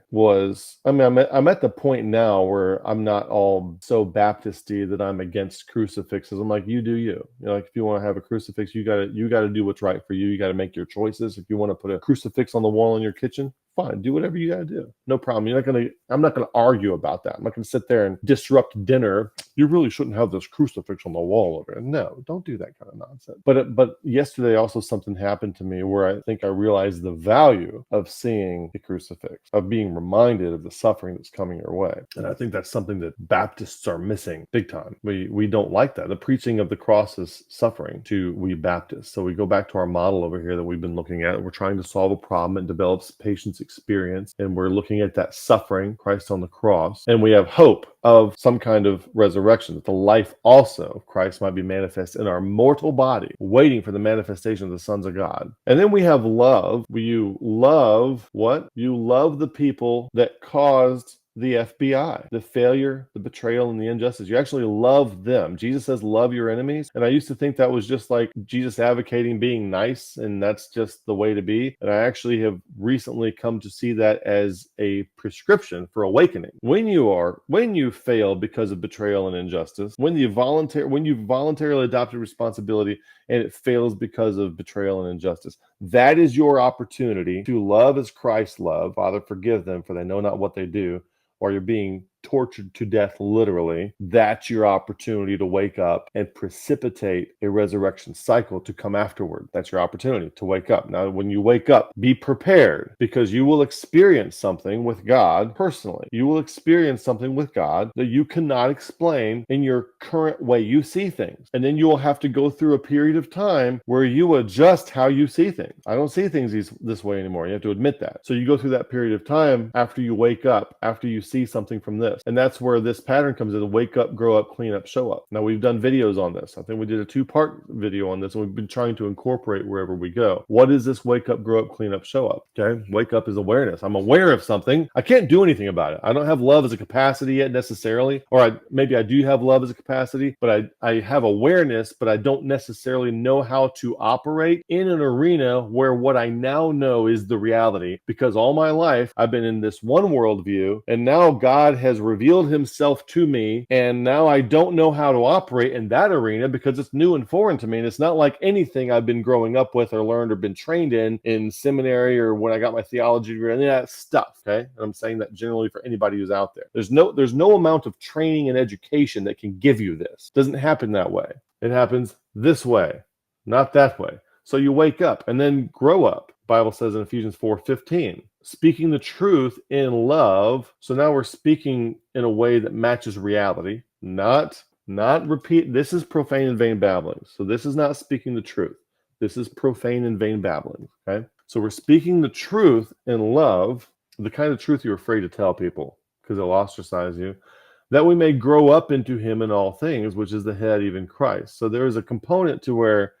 I'm at the point now where I'm not all so Baptisty that I'm against crucifixes. I'm like, you do you. Like, if you want to have a crucifix, you gotta do what's right for you. You gotta make your choices. If you want to put a crucifix on the wall in your kitchen, fine, do whatever you got to do. No problem. I'm not going to argue about that. I'm not going to sit there and disrupt dinner. You really shouldn't have this crucifix on the wall over there. No, don't do that kind of nonsense. But yesterday also something happened to me where I think I realized the value of seeing the crucifix, of being reminded of the suffering that's coming your way. And I think that's something that Baptists are missing big time. We don't like that. The preaching of the cross is suffering to we Baptists. So we go back to our model over here that we've been looking at. We're trying to solve a problem and develop patience experience. And we're looking at that suffering, Christ on the cross. And we have hope of some kind of resurrection, that the life also of Christ might be manifest in our mortal body, waiting for the manifestation of the sons of God. And then we have love. You love what? You love the people that caused the FBI, the failure, the betrayal, and the injustice. You actually love them. Jesus says, love your enemies. And I used to think that was just like Jesus advocating being nice, and that's just the way to be. And I actually have recently come to see that as a prescription for awakening. When you fail because of betrayal and injustice, when you voluntarily adopted responsibility and it fails because of betrayal and injustice, that is your opportunity to love as Christ loved. Father, forgive them, for they know not what they do. Or you're being tortured to death literally, that's your opportunity to wake up and precipitate a resurrection cycle to come afterward. That's your opportunity to wake up. Now, when you wake up, be prepared, because you will experience something with God personally. You will experience something with God that you cannot explain in your current way you see things. And then you will have to go through a period of time where you adjust how you see things. I don't see things this way anymore. You have to admit that. So you go through that period of time after you wake up, after you see something from this. And that's where this pattern comes in: wake up, grow up, clean up, show up. Now, we've done videos on this. I think we did a 2-part video on this, and we've been trying to incorporate wherever we go. What is this wake up, grow up, clean up, show up? Okay. Wake up is awareness. I'm aware of something. I can't do anything about it. I don't have love as a capacity yet necessarily, or maybe I do have love as a capacity, but I have awareness, but I don't necessarily know how to operate in an arena where what I now know is the reality, because all my life I've been in this one worldview, and now God has revealed himself to me, and now I don't know how to operate in that arena because it's new and foreign to me, and it's not like anything I've been growing up with or learned or been trained in seminary or when I got my theology degree, any of that stuff. Okay, and I'm saying that generally for anybody who's out there. There's no amount of training and education that can give you this. It doesn't happen that way. It happens this way, not that way. So you wake up and then grow up. The Bible says in Ephesians 4:15, speaking the truth in love. So now we're speaking in a way that matches reality, not repeat. This is profane and vain babbling. So this is not speaking the truth. This is profane and vain babbling. Okay. So we're speaking the truth in love, the kind of truth you're afraid to tell people because it'll ostracize you, that we may grow up into him in all things, which is the head, even Christ. So there is a component to where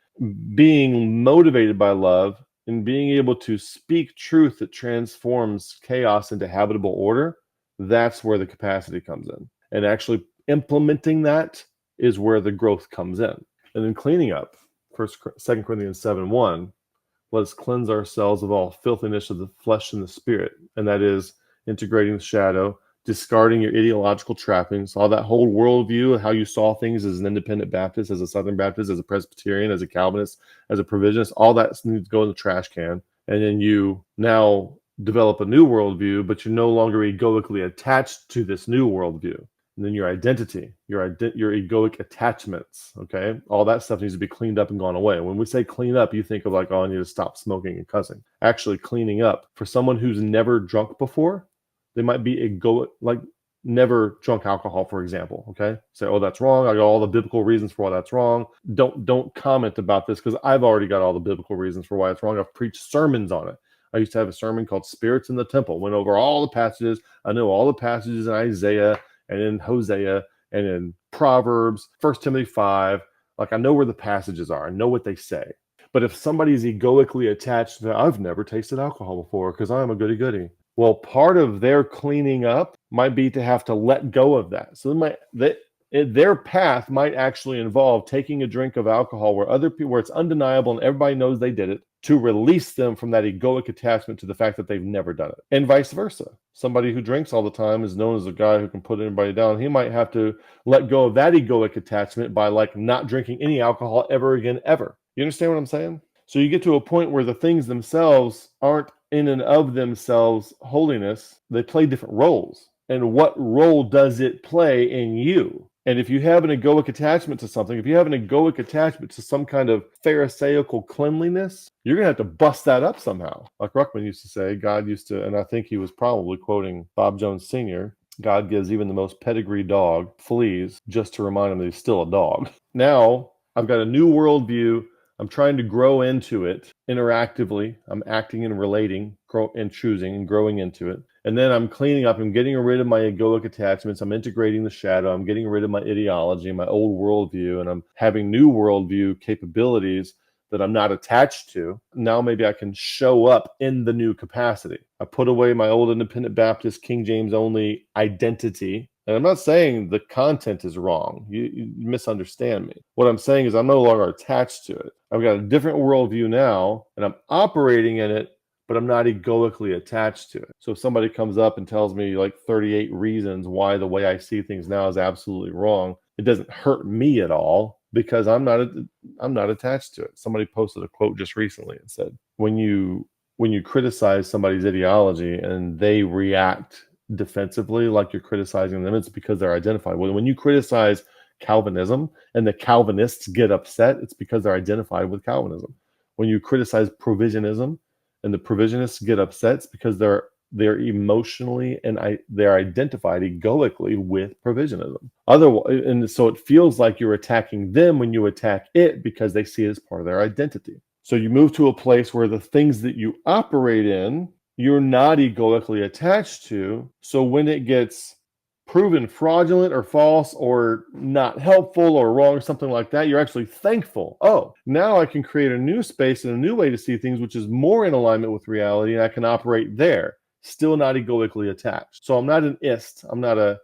being motivated by love and being able to speak truth that transforms chaos into habitable order, that's where the capacity comes in. And actually implementing that is where the growth comes in. And then cleaning up, 2 Corinthians 7:1, let's cleanse ourselves of all filthiness of the flesh and the spirit. And that is integrating the shadow, discarding your ideological trappings, all that whole worldview of how you saw things as an independent Baptist, as a Southern Baptist, as a Presbyterian, as a Calvinist, as a Provisionist, all that needs to go in the trash can. And then you now develop a new worldview, but you're no longer egoically attached to this new worldview. And then your identity, your egoic attachments, okay? All that stuff needs to be cleaned up and gone away. When we say clean up, you think of like, oh, I need to stop smoking and cussing. Actually, cleaning up, for someone who's never drunk before, they might be egoic, like never drunk alcohol, for example, okay? Say, oh, that's wrong. I got all the biblical reasons for why that's wrong. Don't comment about this because I've already got all the biblical reasons for why it's wrong. I've preached sermons on it. I used to have a sermon called Spirits in the Temple. Went over all the passages. I know all the passages in Isaiah and in Hosea and in Proverbs, 1 Timothy 5. Like I know where the passages are. I know what they say. But if somebody's egoically attached to, I've never tasted alcohol before because I'm a goody-goody. Well, part of their cleaning up might be to have to let go of that. So their path might actually involve taking a drink of alcohol where it's undeniable and everybody knows they did it, to release them from that egoic attachment to the fact that they've never done it. And vice versa. Somebody who drinks all the time is known as a guy who can put anybody down. He might have to let go of that egoic attachment by like not drinking any alcohol ever again, ever. You understand what I'm saying? So you get to a point where the things themselves aren't in and of themselves holiness. They play different roles. And what role does it play in you? And if you have an egoic attachment to something, if you have an egoic attachment to some kind of pharisaical cleanliness, you're going to have to bust that up somehow. Like Ruckman used to say, God used to, and I think he was probably quoting Bob Jones Sr., God gives even the most pedigree dog fleas just to remind him that he's still a dog. Now, I've got a new worldview. I'm trying to grow into it interactively. I'm acting and relating and choosing and growing into it. And then I'm cleaning up. I'm getting rid of my egoic attachments. I'm integrating the shadow. I'm getting rid of my ideology, my old worldview, and I'm having new worldview capabilities that I'm not attached to. Now maybe I can show up in the new capacity. I put away my old independent Baptist, King James only identity. And I'm not saying the content is wrong. You misunderstand me. What I'm saying is I'm no longer attached to it. I've got a different worldview now, and I'm operating in it, but I'm not egoically attached to it. So if somebody comes up and tells me like 38 reasons why the way I see things now is absolutely wrong, it doesn't hurt me at all because I'm not attached to it. Somebody posted a quote just recently and said, when you criticize somebody's ideology and they react defensively like you're criticizing them, it's because they're identified. When you criticize Calvinism and the Calvinists get upset, it's because they're identified with Calvinism. When you criticize provisionism and the provisionists get upset, it's because they're emotionally and they're identified egoically with provisionism. Otherwise, and so it feels like you're attacking them when you attack it because they see it as part of their identity. So you move to a place where the things that you operate in, you're not egoically attached to. So when it gets proven fraudulent or false or not helpful or wrong or something like that, you're actually thankful. Oh, now I can create a new space and a new way to see things, which is more in alignment with reality, and I can operate there, still not egoically attached. So I'm not an ist. I'm not a,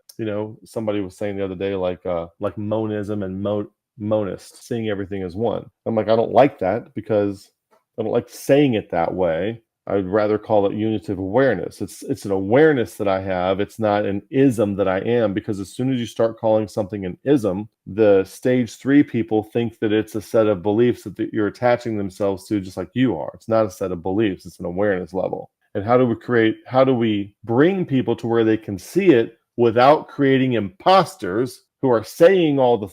somebody was saying the other day, like monism and monist, seeing everything as one. I'm like, I don't like that because I don't like saying it that way. I would rather call it unitive awareness. It's an awareness that I have. It's not an ism that I am, because as soon as you start calling something an ism, the stage 3 people think that it's a set of beliefs that you're attaching themselves to, just like you are. It's not a set of beliefs. It's an awareness level. And how do we bring people to where they can see it without creating imposters who are saying all the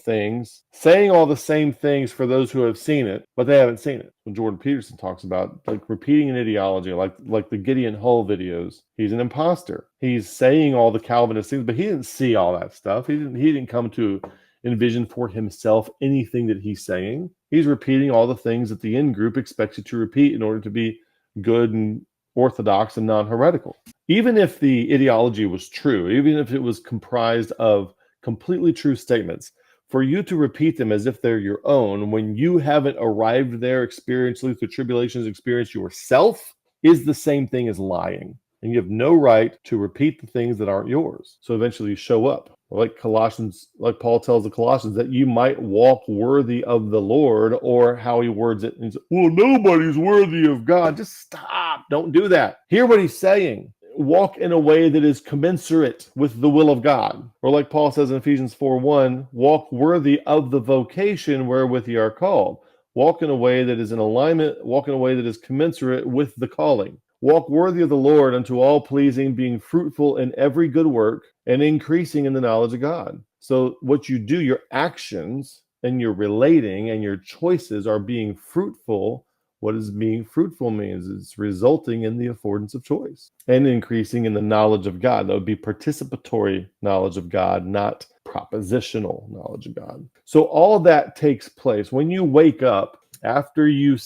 same things for those who have seen it, but they haven't seen it? When Jordan Peterson talks about like repeating an ideology, like the Gideon Hull videos, he's an imposter. He's saying all the Calvinist things, but he didn't see all that stuff. He didn't come to envision for himself anything that he's saying. He's repeating all the things that the in-group expects you to repeat in order to be good and orthodox and non-heretical. Even if the ideology was true, even if it was comprised of completely true statements, for you to repeat them as if they're your own when you haven't arrived there experientially through tribulations experience yourself is the same thing as lying. And you have no right to repeat the things that aren't yours. So eventually you show up. Like Paul tells the Colossians, that you might walk worthy of the Lord, or how he words it. And he says, well, nobody's worthy of God. Just stop. Don't do that. Hear what he's saying. Walk in a way that is commensurate with the will of God. Or like Paul says in Ephesians 4:1, walk worthy of the vocation wherewith ye are called. Walk in a way that is in alignment, walk in a way that is commensurate with the calling. Walk worthy of the Lord unto all pleasing, being fruitful in every good work and increasing in the knowledge of God. So what you do, your actions and your relating and your choices are being fruitful. What does being fruitful means? It's resulting in the affordance of choice and increasing in the knowledge of God. That would be participatory knowledge of God, not propositional knowledge of God. So all that takes place when you wake up. After you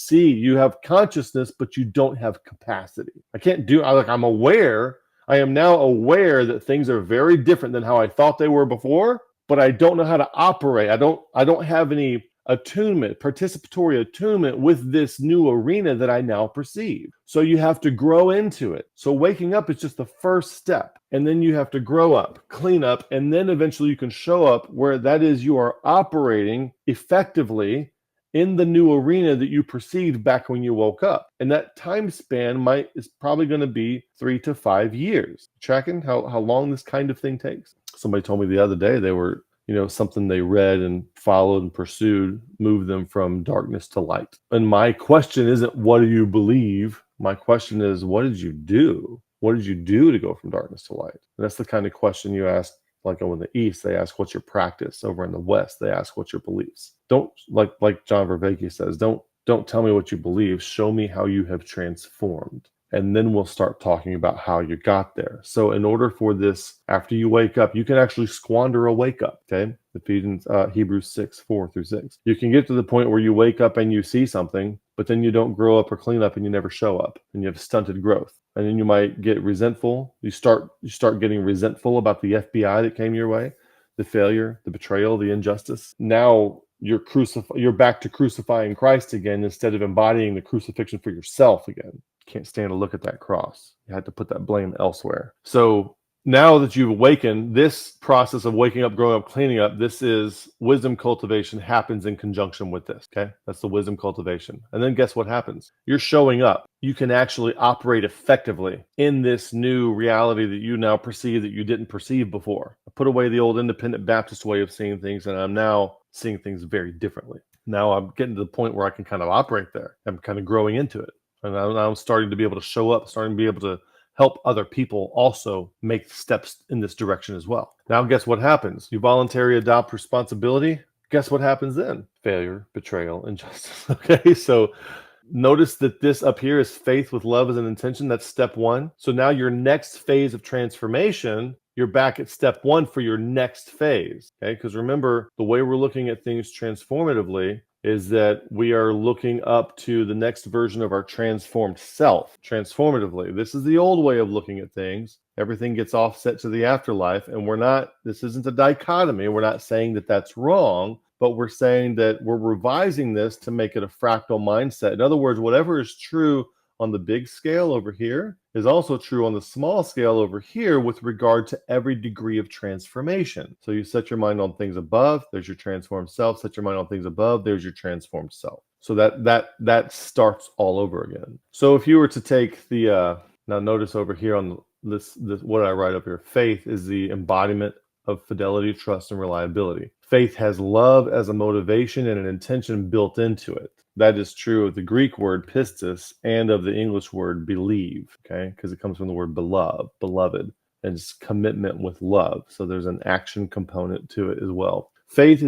have consciousness, but you don't have capacity. I'm aware. I am now aware that things are very different than how I thought they were before, but I don't know how to operate. I don't have any participatory attunement with this new arena that I now perceive. So you have to grow into it. So waking up is just the first step. And then you have to grow up, clean up, and then eventually you can show up where that is you are operating effectively in the new arena that you perceived back when you woke up. And that time span is probably going to be 3 to 5 years. Tracking how long this kind of thing takes. Somebody told me the other day they were, something they read and followed and pursued moved them from darkness to light. And my question isn't, what do you believe? My question is, what did you do? What did you do to go from darkness to light? And that's the kind of question you ask. Like over in the East, they ask, what's your practice? Over in the West, they ask, what's your beliefs? Don't, like John Vervaeke says, don't tell me what you believe. Show me how you have transformed. And then we'll start talking about how you got there. So in order for this, after you wake up, you can actually squander a wake up, okay? Hebrews 6:4-6. You can get to the point where you wake up and you see something, but then you don't grow up or clean up and you never show up and you have stunted growth. And then you might get resentful. You start getting resentful about the FBI that came your way, the failure, the betrayal, the injustice. Now you're back to crucifying Christ again instead of embodying the crucifixion for yourself again. Can't stand to look at that cross. You had to put that blame elsewhere. So now that you've awakened, this process of waking up, growing up, cleaning up, this is wisdom cultivation happens in conjunction with this, okay? That's the wisdom cultivation. And then guess what happens? You're showing up. You can actually operate effectively in this new reality that you now perceive that you didn't perceive before. I put away the old independent Baptist way of seeing things, and I'm now seeing things very differently. Now I'm getting to the point where I can kind of operate there. I'm kind of growing into it. And I'm starting to be able to show up, starting to be able to help other people also make steps in this direction as well. Now, guess what happens? You voluntarily adopt responsibility. Guess what happens then? Failure, betrayal, injustice. Okay, so notice that this up here is faith with love as an intention. That's step one. So now your next phase of transformation, you're back at step one for your next phase. Okay, because remember, the way we're looking at things transformatively is that we are looking up to the next version of our transformed self, transformatively. This is the old way of looking at things. Everything gets offset to the afterlife, and this isn't a dichotomy. We're not saying that that's wrong, but we're saying that we're revising this to make it a fractal mindset. In other words, whatever is true on the big scale over here is also true on the small scale over here with regard to every degree of transformation. So you set your mind on things above, there's your transformed self. Set your mind on things above, there's your transformed self. So that starts all over again. So if you were to take the now notice over here on this what I write up here, faith is the embodiment of fidelity, trust, and reliability. Faith has love as a motivation and an intention built into it. That is true of the Greek word pistis and of the English word believe, okay? Because it comes from the word beloved, and it's commitment with love. So there's an action component to it as well. Faith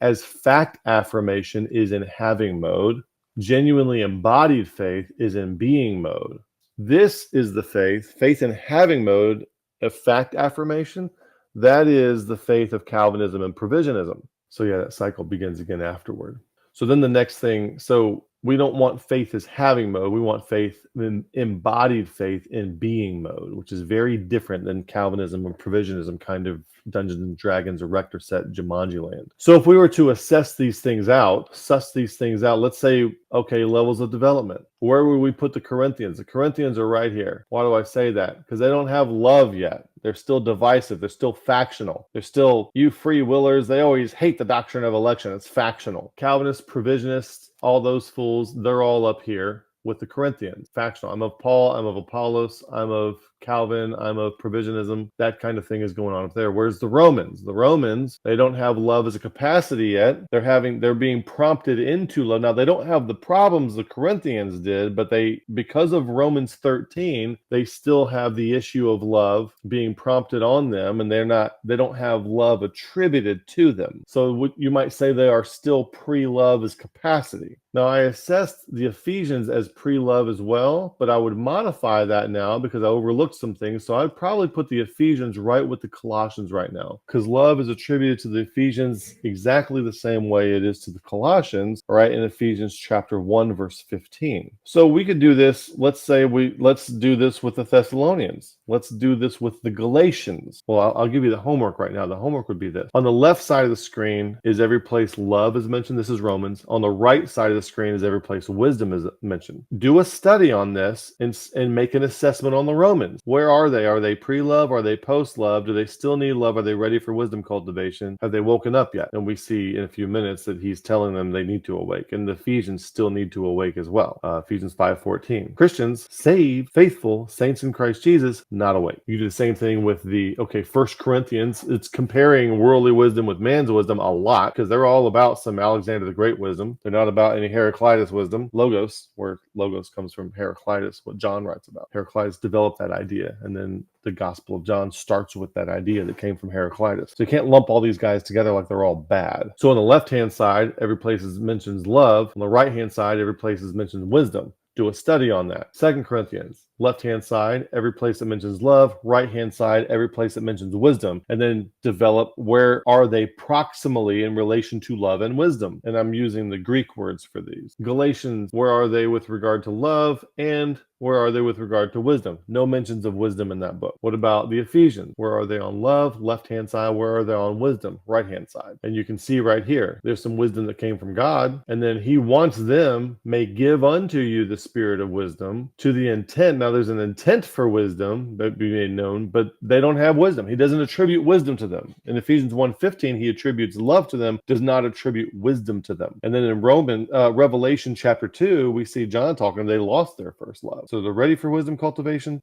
as fact affirmation is in having mode. Genuinely embodied faith is in being mode. This is the faith in having mode of fact affirmation. That is the faith of Calvinism and provisionism. So yeah, that cycle begins again afterward. So then the next thing, so we don't want faith as having mode. We want faith in embodied faith in being mode, which is very different than Calvinism and provisionism, kind of Dungeons and Dragons or Rector set Jumanji land. So if we were to suss these things out, let's say, okay, levels of development. Where would we put the Corinthians? The Corinthians are right here. Why do I say that? Because they don't have love yet. They're still divisive. They're still factional. They're still, you free willers. They always hate the doctrine of election. It's factional. Calvinists, provisionists, all those fools, they're all up here with the Corinthians. Factional. I'm of Paul. I'm of Apollos. I'm of Calvin. I'm of provisionism. That kind of thing is going on up there. Whereas the Romans, they don't have love as a capacity yet. They're being prompted into love. Now, they don't have the problems the Corinthians did, but because of Romans 13, they still have the issue of love being prompted on them, and they don't have love attributed to them. So you might say they are still pre-love as capacity. Now, I assessed the Ephesians as pre-love as well, but I would modify that now because I overlooked some things. So I'd probably put the Ephesians right with the Colossians right now, because love is attributed to the Ephesians exactly the same way it is to the Colossians, right, in Ephesians chapter 1, verse 15. So we could do this. Let's do this with the Thessalonians. Let's do this with the Galatians. Well, I'll give you the homework right now. The homework would be this. On the left side of the screen is every place love is mentioned. This is Romans. On the right side of the screen is every place wisdom is mentioned. Do a study on this and make an assessment on the Romans. Christians. Where are they? Are they pre-love? Are they post-love? Do they still need love? Are they ready for wisdom cultivation? Have they woken up yet? And we see in a few minutes that he's telling them they need to awake. And the Ephesians still need to awake as well. Ephesians 5:14. Christians, saved, faithful, saints in Christ Jesus, not awake. You do the same thing with the, 1 Corinthians. It's comparing worldly wisdom with man's wisdom a lot because they're all about some Alexander the Great wisdom. They're not about any Heraclitus wisdom. Logos, where logos comes from Heraclitus, what John writes about. Heraclitus developed that idea, and then the Gospel of John starts with that idea that came from Heraclitus. So you can't lump all these guys together like they're all bad. So on the left-hand side, every place mentions love. On the right-hand side, every place mentions wisdom. Do a study on that. 2 Corinthians, left-hand side, every place that mentions love. Right-hand side, every place that mentions wisdom. And then develop where are they proximally in relation to love and wisdom. And I'm using the Greek words for these. Galatians, where are they with regard to love and where are they with regard to wisdom? No mentions of wisdom in that book. What about the Ephesians? Where are they on love? Left-hand side. Where are they on wisdom? Right-hand side. And you can see right here, there's some wisdom that came from God. And then he wants them, may give unto you the spirit of wisdom to the intent. Now there's an intent for wisdom that be made known, but they don't have wisdom. He doesn't attribute wisdom to them. In Ephesians 1:15, he attributes love to them, does not attribute wisdom to them. And then in Revelation chapter 2, we see John talking, they lost their first love. So they're ready for wisdom cultivation,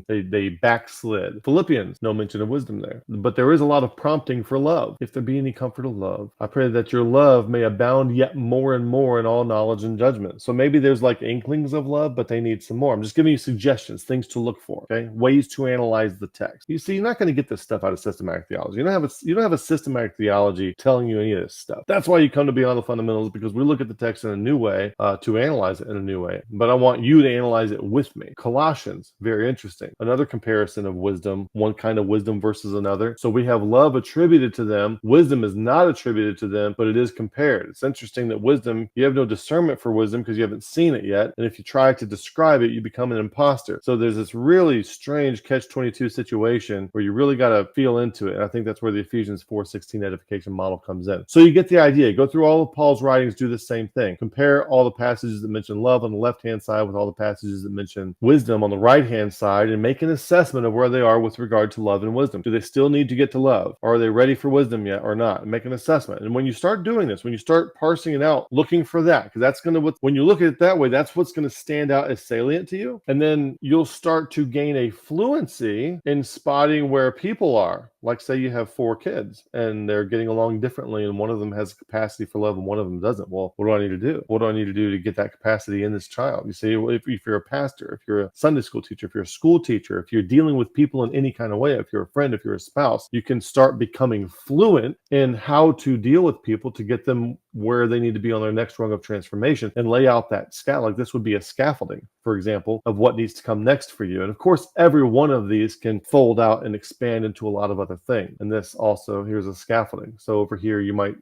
they backslid. Philippians, no mention of wisdom there. But there is a lot of prompting for love. If there be any comfort of love, I pray that your love may abound yet more and more in all knowledge and judgment. So maybe there's like inklings of love, but they need some more. I'm just giving you suggestions, things to look for, okay? Ways to analyze the text. You see, you're not going to get this stuff out of systematic theology. You don't have a systematic theology telling you any of this stuff. That's why you come to Beyond the Fundamentals, because we look at the text in a new way, to analyze it in a new way. But I want you to analyze it with me. Colossians, very interesting. Another comparison of wisdom, one kind of wisdom versus another. So we have love attributed to them. Wisdom is not attributed to them, but it is compared. It's interesting that wisdom, you have no discernment for wisdom because you haven't seen it yet. And if you try to describe it, you become an imposter. So there's this really strange catch-22 situation where you really got to feel into it. And I think that's where the Ephesians 4:16 edification model comes in. So you get the idea. Go through all of Paul's writings, do the same thing. Compare all the passages that mention love on the left-hand side with all the passages that mention wisdom on the right-hand side and make an assessment of where they are with regard to love and wisdom. Do they still need to get to love? Or are they ready for wisdom yet or not? And make an assessment. And when you start doing this, when you start parsing it out, looking for that, because that's going to, when you look at it that way, that's what's going to stand out as salient to you. And then you'll start to gain a fluency in spotting where people are. Like say you have 4 kids and they're getting along differently and one of them has capacity for love and one of them doesn't. Well, what do I need to do? What do I need to do to get that capacity in this child? You see, if you're a pastor, if you're a Sunday school teacher, if you're a school teacher, if you're dealing with people in any kind of way, if you're a friend, if you're a spouse, you can start becoming fluent in how to deal with people to get them where they need to be on their next rung of transformation and lay out that like this would be a scaffolding, for example, of what needs to come next for you. And of course, every one of these can fold out and expand into a lot of other things. And this also, here's a scaffolding. So over here, you might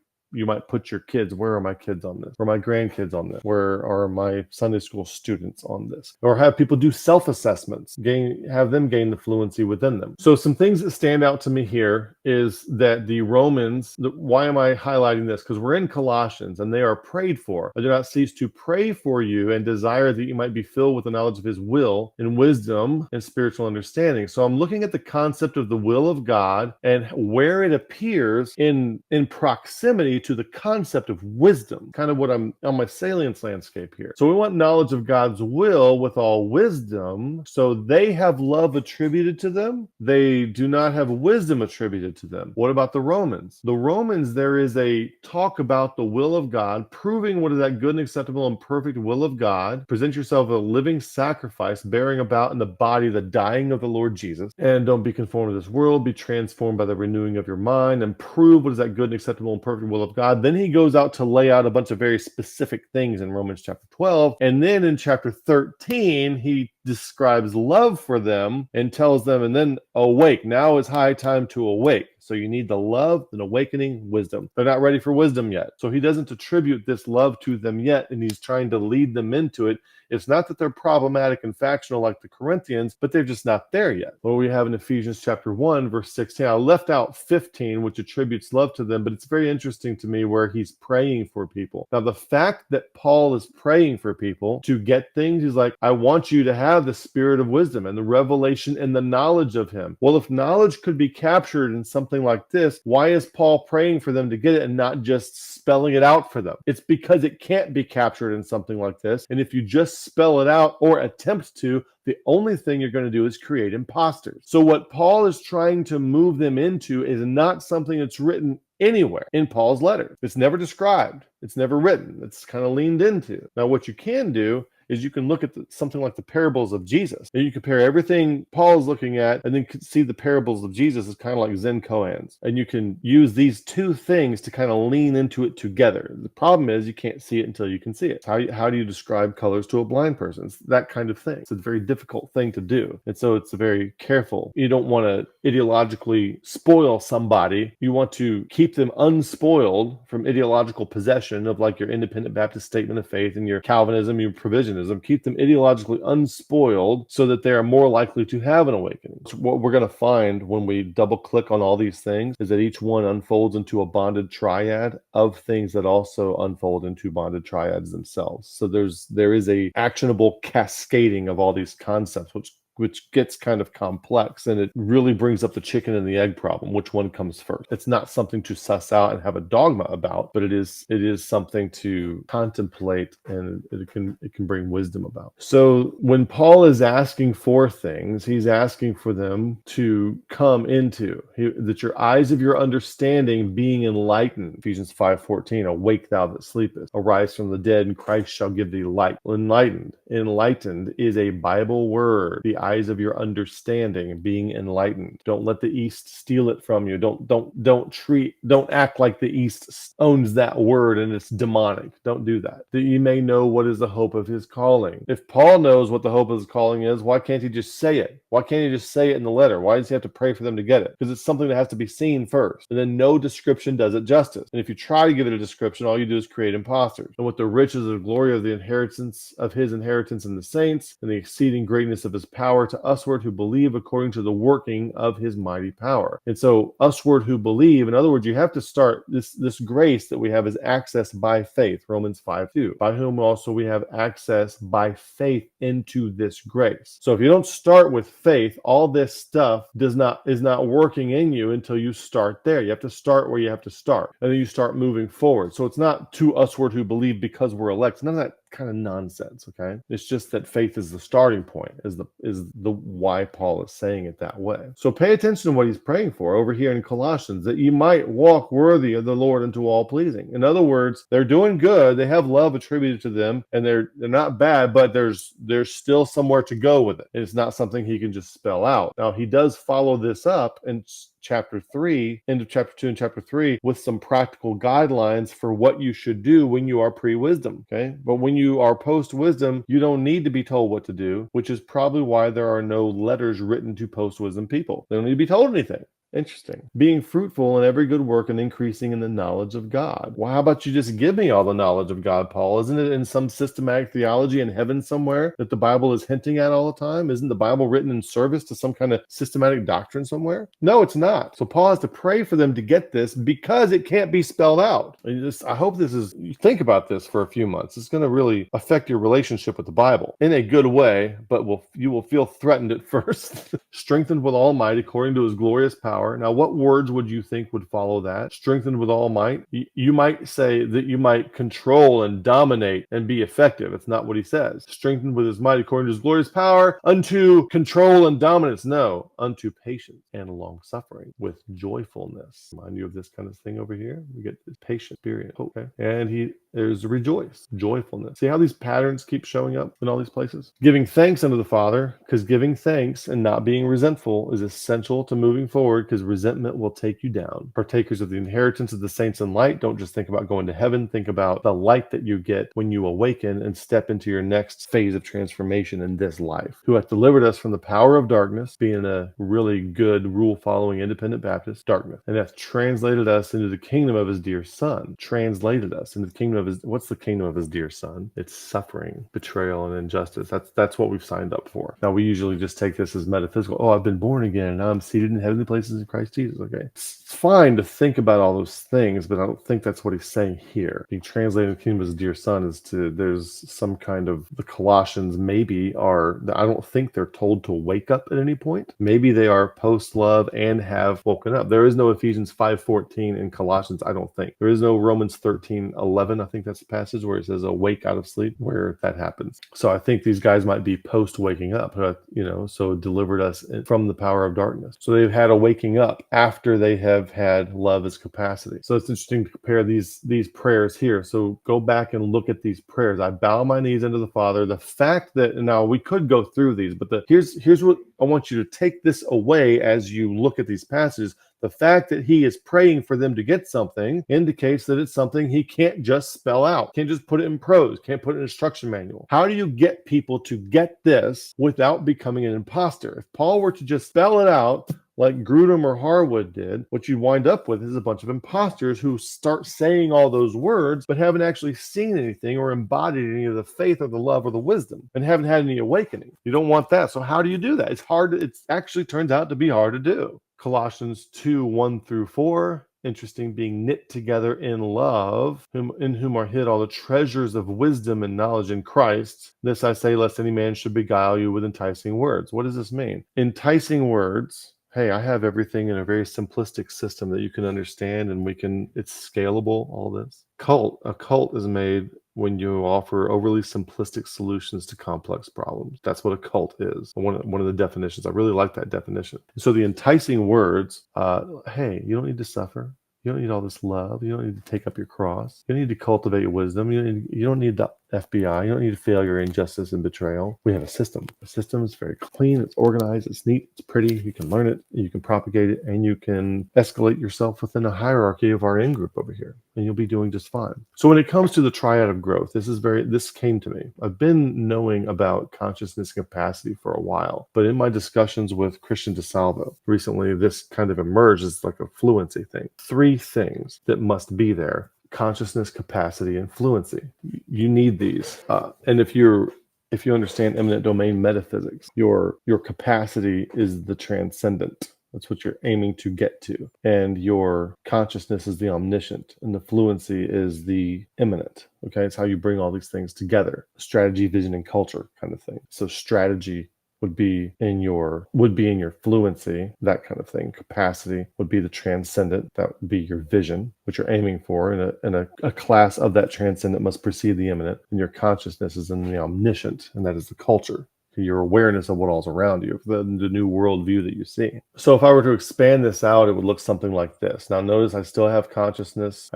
put your kids, where are my kids on this? Where are my grandkids on this? Where are my Sunday school students on this? Or have people do self-assessments, have them gain the fluency within them. So some things that stand out to me here is that the Romans, why am I highlighting this? Because we're in Colossians and they are prayed for. I do not cease to pray for you and desire that you might be filled with the knowledge of his will and wisdom and spiritual understanding. So I'm looking at the concept of the will of God and where it appears in proximity to the concept of wisdom, kind of what I'm on my salience landscape here. So we want knowledge of God's will with all wisdom. So they have love attributed to them. They do not have wisdom attributed to them. What about the Romans? The Romans, there is a talk about the will of God, proving what is that good and acceptable and perfect will of God. Present yourself a living sacrifice, bearing about in the body the dying of the Lord Jesus. And don't be conformed to this world, be transformed by the renewing of your mind, and prove what is that good and acceptable and perfect will of God. Then he goes out to lay out a bunch of very specific things in Romans chapter 12. And then in chapter 13, he describes love for them and tells them, and then awake. Now is high time to awake. So you need the love and awakening wisdom. They're not ready for wisdom yet. So he doesn't attribute this love to them yet, and he's trying to lead them into it. It's not that they're problematic and factional like the Corinthians, but they're just not there yet. What we have in Ephesians chapter 1, verse 16, I left out 15, which attributes love to them, but it's very interesting to me where he's praying for people. Now, the fact that Paul is praying for people to get things, he's like, I want you to have have the spirit of wisdom and the revelation and the knowledge of him. Well, if knowledge could be captured in something like this, why is Paul praying for them to get it and not just spelling it out for them? It's because it can't be captured in something like this. And if you just spell it out or attempt to, the only thing you're going to do is create imposters. So what Paul is trying to move them into is not something that's written anywhere in Paul's letter. It's never described. It's never written. It's kind of leaned into. Now, what you can do is you can look at something like the parables of Jesus. And you compare everything Paul is looking at and then see the parables of Jesus as kind of like Zen koans. And you can use these two things to kind of lean into it together. The problem is you can't see it until you can see it. How do you describe colors to a blind person? It's that kind of thing. It's a very difficult thing to do. And so it's very careful. You don't want to ideologically spoil somebody. You want to keep them unspoiled from ideological possession of like your independent Baptist statement of faith and your Calvinism, your provisionism. Keep them ideologically unspoiled so that they are more likely to have an awakening. So what we're going to find when we double click on all these things is that each one unfolds into a bonded triad of things that also unfold into bonded triads themselves. So there is a actionable cascading of all these concepts, which gets kind of complex, and it really brings up the chicken and the egg problem. Which one comes first? It's not something to suss out and have a dogma about, but it is something to contemplate, and it can bring wisdom about. So when Paul is asking for things, he's asking for them to come into that your eyes of your understanding being enlightened. Ephesians 5:14, awake thou that sleepest, arise from the dead, and Christ shall give thee light. Enlightened is a Bible word. The eyes of your understanding being enlightened. Don't let the East steal it from you. Don't act like the East owns that word and it's demonic. Don't do that. That you may know what is the hope of his calling. If Paul knows what the hope of his calling is, why can't he just say it? Why can't he just say it in the letter? Why does he have to pray for them to get it? Because it's something that has to be seen first. And then no description does it justice. And if you try to give it a description, all you do is create imposters. And with the riches of the glory of the inheritance of his inheritance in the saints and the exceeding greatness of his power to usward who believe according to the working of his mighty power. And so usward who believe, in other words, you have to start this grace that we have is access by faith, Romans 5:2, by whom also we have access by faith into this grace. So if you don't start with faith, all this stuff is not working in you until you start there. You have to start where you have to start, and then you start moving forward. So it's not to usward who believe because we're elect. None of that kind of nonsense. Okay, it's just that faith is the starting point, is the why Paul is saying it that way. So pay attention to what he's praying for over here in Colossians, that you might walk worthy of the Lord unto all pleasing. In other words, they're doing good, they have love attributed to them, and they're not bad, but there's still somewhere to go with it. It's not something he can just spell out. Now he does follow this up in chapter 3, end of chapter 2 and chapter 3, with some practical guidelines for what you should do when you are pre-wisdom. Okay, but when you are post-wisdom, you don't need to be told what to do, which is probably why there are no letters written to post-wisdom people. They don't need to be told anything. Interesting. Being fruitful in every good work and increasing in the knowledge of God. Well, how about you just give me all the knowledge of God, Paul? Isn't it in some systematic theology in heaven somewhere that the Bible is hinting at all the time? Isn't the Bible written in service to some kind of systematic doctrine somewhere? No, it's not. So Paul has to pray for them to get this because it can't be spelled out. I hope you think about this for a few months. It's going to really affect your relationship with the Bible in a good way, but you will feel threatened at first. Strengthened with all might according to his glorious power. Now, what words would you think would follow that? Strengthened with all might. You might say that you might control and dominate and be effective. It's not what he says. Strengthened with his might according to his glorious power unto control and dominance. No, unto patience and long suffering with joyfulness. Remind you of this kind of thing over here. We get this patient spirit. Okay. And there's rejoice, joyfulness. See how these patterns keep showing up in all these places? Giving thanks unto the Father, because giving thanks and not being resentful is essential to moving forward, because resentment will take you down. Partakers of the inheritance of the saints in light. Don't just think about going to heaven. Think about the light that you get when you awaken and step into your next phase of transformation in this life. Who hath delivered us from the power of darkness, being a really good rule-following independent Baptist, darkness, and hath translated us into the kingdom of his dear Son. Translated us into the kingdom of what's the kingdom of his dear Son? It's suffering, betrayal, and injustice. That's what we've signed up for. Now we usually just take this as metaphysical. Oh, I've been born again, and now I'm seated in heavenly places in Christ Jesus. Okay. It's fine to think about all those things, but I don't think that's what he's saying here. Being translated in the kingdom as a dear son is there's some kind of, the Colossians maybe are, I don't think they're told to wake up at any point. Maybe they are post-love and have woken up. There is no Ephesians 5:14 in Colossians, I don't think. There is no Romans 13:11. I think that's the passage where it says awake out of sleep, where that happens. So I think these guys might be post-waking up, so delivered us from the power of darkness. So they've had a waking up after they have had love as capacity. So it's interesting to compare these prayers here. So go back and look at these prayers. I bow my knees unto the Father. The fact that, now we could go through these, but here's what I want you to take this away as you look at these passages. The fact that he is praying for them to get something indicates that it's something he can't just spell out. Can't just put it in prose. Can't put it in an instruction manual. How do you get people to get this without becoming an imposter? If Paul were to just spell it out like Grudem or Harwood did, what you wind up with is a bunch of imposters who start saying all those words but haven't actually seen anything or embodied any of the faith or the love or the wisdom and haven't had any awakening. You don't want that. So how do you do that? It's hard. It actually turns out to be hard to do. Colossians 2:1-4. Interesting, being knit together in love, in whom are hid all the treasures of wisdom and knowledge in Christ. This I say, lest any man should beguile you with enticing words. What does this mean? Enticing words. Hey, I have everything in a very simplistic system that you can understand, and it's scalable, all this. A cult is made when you offer overly simplistic solutions to complex problems. That's what a cult is. One of the definitions. I really like that definition. So the enticing words, hey, you don't need to suffer. You don't need all this love. You don't need to take up your cross. You don't need to cultivate your wisdom. You don't need the FBI. You don't need failure, injustice, and betrayal. We have a system. The system is very clean. It's organized. It's neat. It's pretty. You can learn it. You can propagate it, and you can escalate yourself within a hierarchy of our in-group over here, and you'll be doing just fine. So when it comes to the triad of growth, this came to me. I've been knowing about consciousness capacity for a while, but in my discussions with Christian DeSalvo recently, this kind of emerged as like a fluency thing. 3 things that must be there: consciousness, capacity, and fluency. You need these. And if you understand eminent domain metaphysics, your capacity is the transcendent. That's what you're aiming to get to. And your consciousness is the omniscient, and the fluency is the immanent. Okay, it's how you bring all these things together. Strategy, vision, and culture kind of thing. So strategy would be in your fluency, that kind of thing. Capacity would be the transcendent, that would be your vision, what you're aiming for, and a class of that transcendent must precede the immanent. And your consciousness is in the omniscient, and that is the culture. Your awareness of what all's around you, the new worldview that you see. So if I were to expand this out, it would look something like this. Now notice I still have consciousness,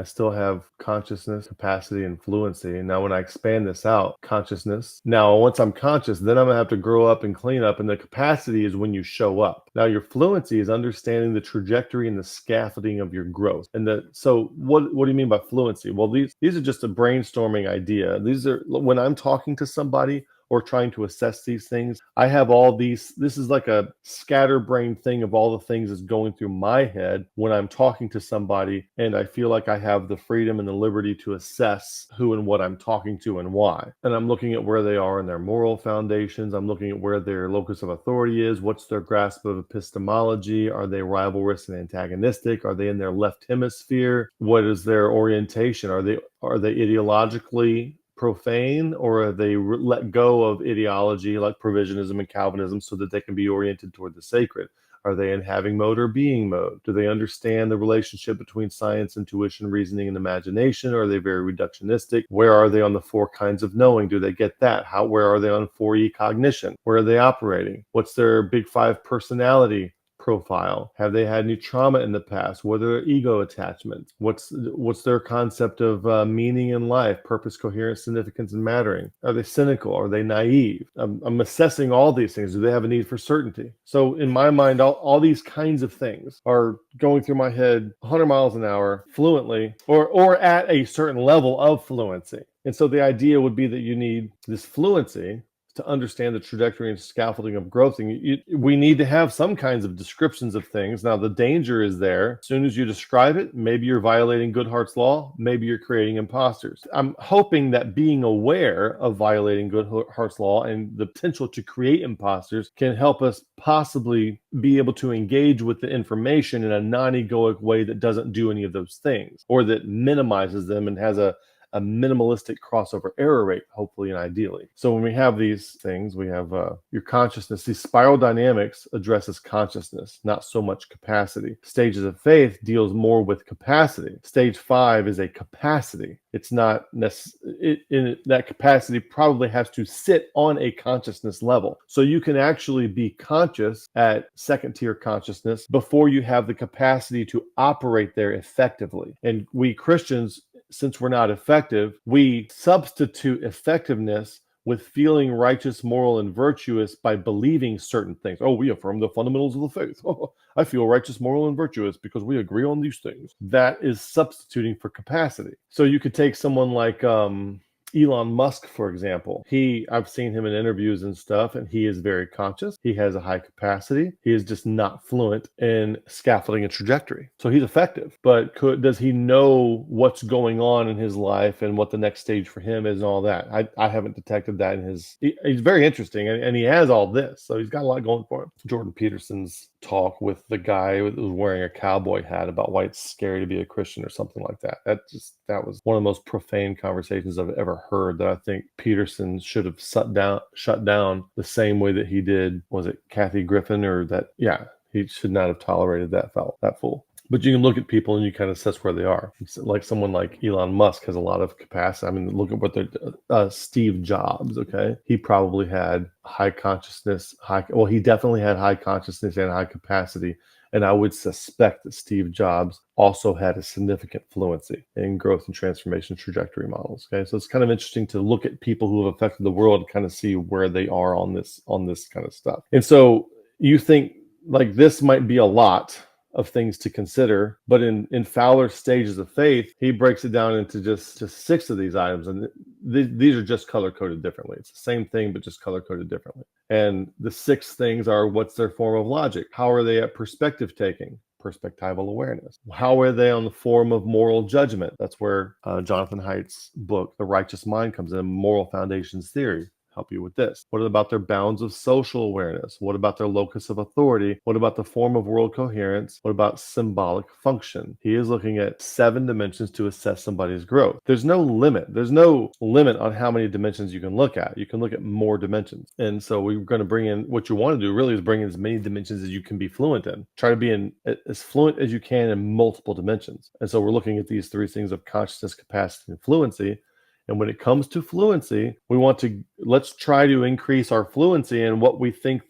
capacity, and fluency. And now when I expand this out, consciousness. Now once I'm conscious, then I'm gonna have to grow up and clean up, and the capacity is when you show up. Now your fluency is understanding the trajectory and the scaffolding of your growth. So what do you mean by fluency? Well, these are just a brainstorming idea. These are, when I'm talking to somebody or trying to assess these things, I have all these. This is like a scatterbrained thing of all the things that's going through my head when I'm talking to somebody, and I feel like I have the freedom and the liberty to assess who and what I'm talking to and why. And I'm looking at where they are in their moral foundations. I'm looking at where their locus of authority is. What's their grasp of epistemology? Are they rivalrous and antagonistic? Are they in their left hemisphere? What is their orientation? Are they ideologically profane, or are they let go of ideology like provisionism and Calvinism so that they can be oriented toward the sacred? Are they in having mode or being mode? Do they understand the relationship between science, intuition, reasoning, and imagination? Or are they very reductionistic? Where are they on the 4 kinds of knowing? Do they get that? Where are they on 4E cognition? Where are they operating? What's their big 5 personality profile? Have they had any trauma in the past? What are their ego attachments? What's their concept of meaning in life, purpose, coherence, significance, and mattering? Are they cynical? Are they naive? I'm assessing all these things. Do they have a need for certainty? So in my mind, all these kinds of things are going through my head 100 miles an hour fluently, or at a certain level of fluency. And so the idea would be that you need this fluency to understand the trajectory and scaffolding of growth, and we need to have some kinds of descriptions of things. Now, the danger is there. As soon as you describe it, maybe you're violating Goodhart's law, maybe you're creating imposters. I'm hoping that being aware of violating Goodhart's law and the potential to create imposters can help us possibly be able to engage with the information in a non-egoic way that doesn't do any of those things, or that minimizes them and has a minimalistic crossover error rate, hopefully and ideally. So when we have these things, we have your consciousness. The spiral dynamics addresses consciousness, not so much capacity. Stages of faith deals more with capacity. Stage 5 is a capacity. It's not that capacity probably has to sit on a consciousness level. So you can actually be conscious at second tier consciousness before you have the capacity to operate there effectively. And we Christians, since we're not effective, we substitute effectiveness with feeling righteous, moral, and virtuous by believing certain things. Oh, we affirm the fundamentals of the faith. Oh, I feel righteous, moral, and virtuous because we agree on these things. That is substituting for capacity. So you could take someone like Elon Musk, for example. I've seen him in interviews and stuff, and he is very conscious. He has a high capacity. He is just not fluent in scaffolding a trajectory. So he's effective, but does he know what's going on in his life and what the next stage for him is and all that? I haven't detected that in he's very interesting, and he has all this, so he's got a lot going for him. Jordan Peterson's talk with the guy who was wearing a cowboy hat about why it's scary to be a Christian or something like that. That was one of the most profane conversations I've ever heard, that I think Peterson should have shut down the same way that he did, was it Kathy Griffin or that? Yeah, he should not have tolerated that fool. But you can look at people and you kind of assess where they are. Like someone like Elon Musk has a lot of capacity. I mean, look at what Steve Jobs, okay? He probably had high consciousness, he definitely had high consciousness and high capacity. And I would suspect that Steve Jobs also had a significant fluency in growth and transformation trajectory models. Okay, so it's kind of interesting to look at people who have affected the world and kind of see where they are on this kind of stuff. And so you think like this might be a lot of things to consider, but in Fowler's Stages of Faith, he breaks it down into just 6 of these items, and these are just color coded differently. It's the same thing, but just color coded differently. And the 6 things are: what's their form of logic? How are they at perspective taking? Perspectival awareness. How are they on the form of moral judgment? That's where Jonathan Haidt's book, The Righteous Mind, comes in. Moral foundations theory. Help you with this. What about their bounds of social awareness? What about their locus of authority? What about the form of world coherence? What about symbolic function? He is looking at 7 dimensions to assess somebody's growth. There's no limit. There's no limit on how many dimensions you can look at. You can look at more dimensions. And so we're going to bring in, what you want to do really is bring in as many dimensions as you can be fluent in. Try to be as fluent as you can in multiple dimensions. And so we're looking at these 3 things of consciousness, capacity, and fluency. And when it comes to fluency, let's try to increase our fluency in what we think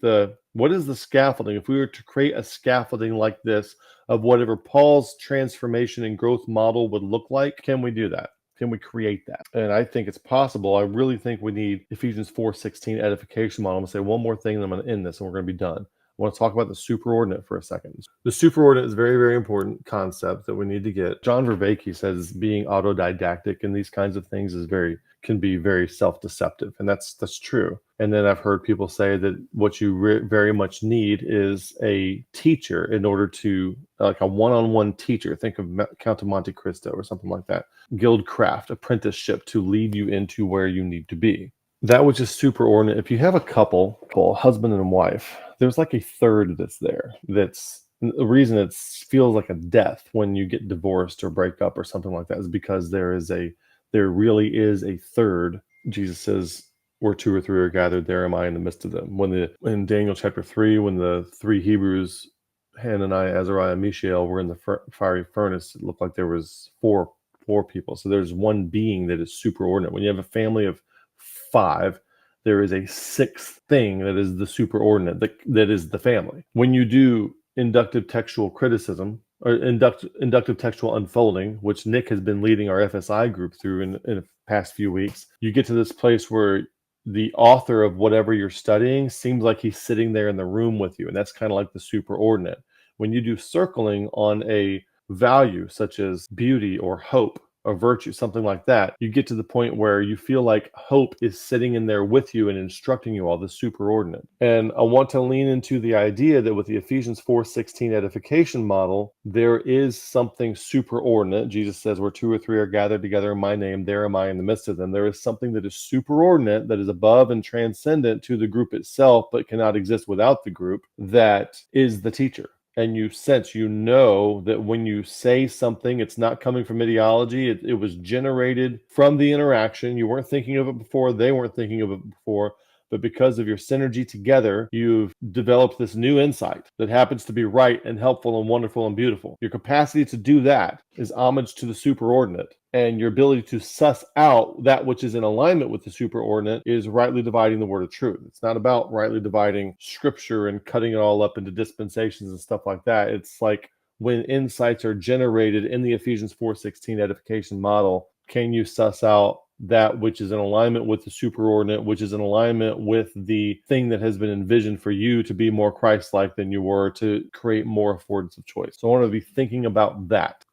what is the scaffolding? If we were to create a scaffolding like this of whatever Paul's transformation and growth model would look like, can we do that? Can we create that? And I think it's possible. I really think we need Ephesians 4:16 edification model. I'm going to say one more thing and I'm going to end this and we're going to be done. I want to talk about the superordinate for a second. The superordinate is a very, very important concept that we need to get. John Vervaeke says being autodidactic in these kinds of things can be very self-deceptive, and that's true. And then I've heard people say that what you very much need is a teacher in order to, like a one-on-one teacher. Think of Count of Monte Cristo or something like that. Guildcraft, apprenticeship to lead you into where you need to be. That which is superordinate, if you have a couple, husband and wife, there's like a third that's there. That's the reason it feels like a death when you get divorced or break up or something like that, is because there really is a third. Jesus says, where 2 or 3 are gathered, there am I in the midst of them. In Daniel chapter 3, when the 3 Hebrews, Hananiah, Azariah, and Mishael, were in the fiery furnace, it looked like there was four people. So there's one being that is superordinate. When you have a family of 5, there is a 6th thing that is the superordinate, that is the family. When you do inductive textual criticism or inductive textual unfolding, which Nick has been leading our FSI group through in the past few weeks, you get to this place where the author of whatever you're studying seems like he's sitting there in the room with you, and that's kind of like the superordinate. When you do circling on a value such as beauty or hope, a virtue, something like that, you get to the point where you feel like hope is sitting in there with you and instructing you all, the superordinate. And I want to lean into the idea that with the Ephesians 4:16 edification model, there is something superordinate. Jesus says, where 2 or 3 are gathered together in my name, there am I in the midst of them. There is something that is superordinate, that is above and transcendent to the group itself, but cannot exist without the group, that is the teacher. And you sense, you know, that when you say something, it's not coming from ideology. It was generated from the interaction. You weren't thinking of it before. They weren't thinking of it before. But because of your synergy together, you've developed this new insight that happens to be right and helpful and wonderful and beautiful. Your capacity to do that is homage to the superordinate. And your ability to suss out that which is in alignment with the superordinate is rightly dividing the word of truth. It's not about rightly dividing scripture and cutting it all up into dispensations and stuff like that. It's like when insights are generated in the Ephesians 4:16 edification model, can you suss out that which is in alignment with the superordinate, which is in alignment with the thing that has been envisioned for you to be more Christ-like than you were, to create more affordance of choice? So I want to be thinking about that.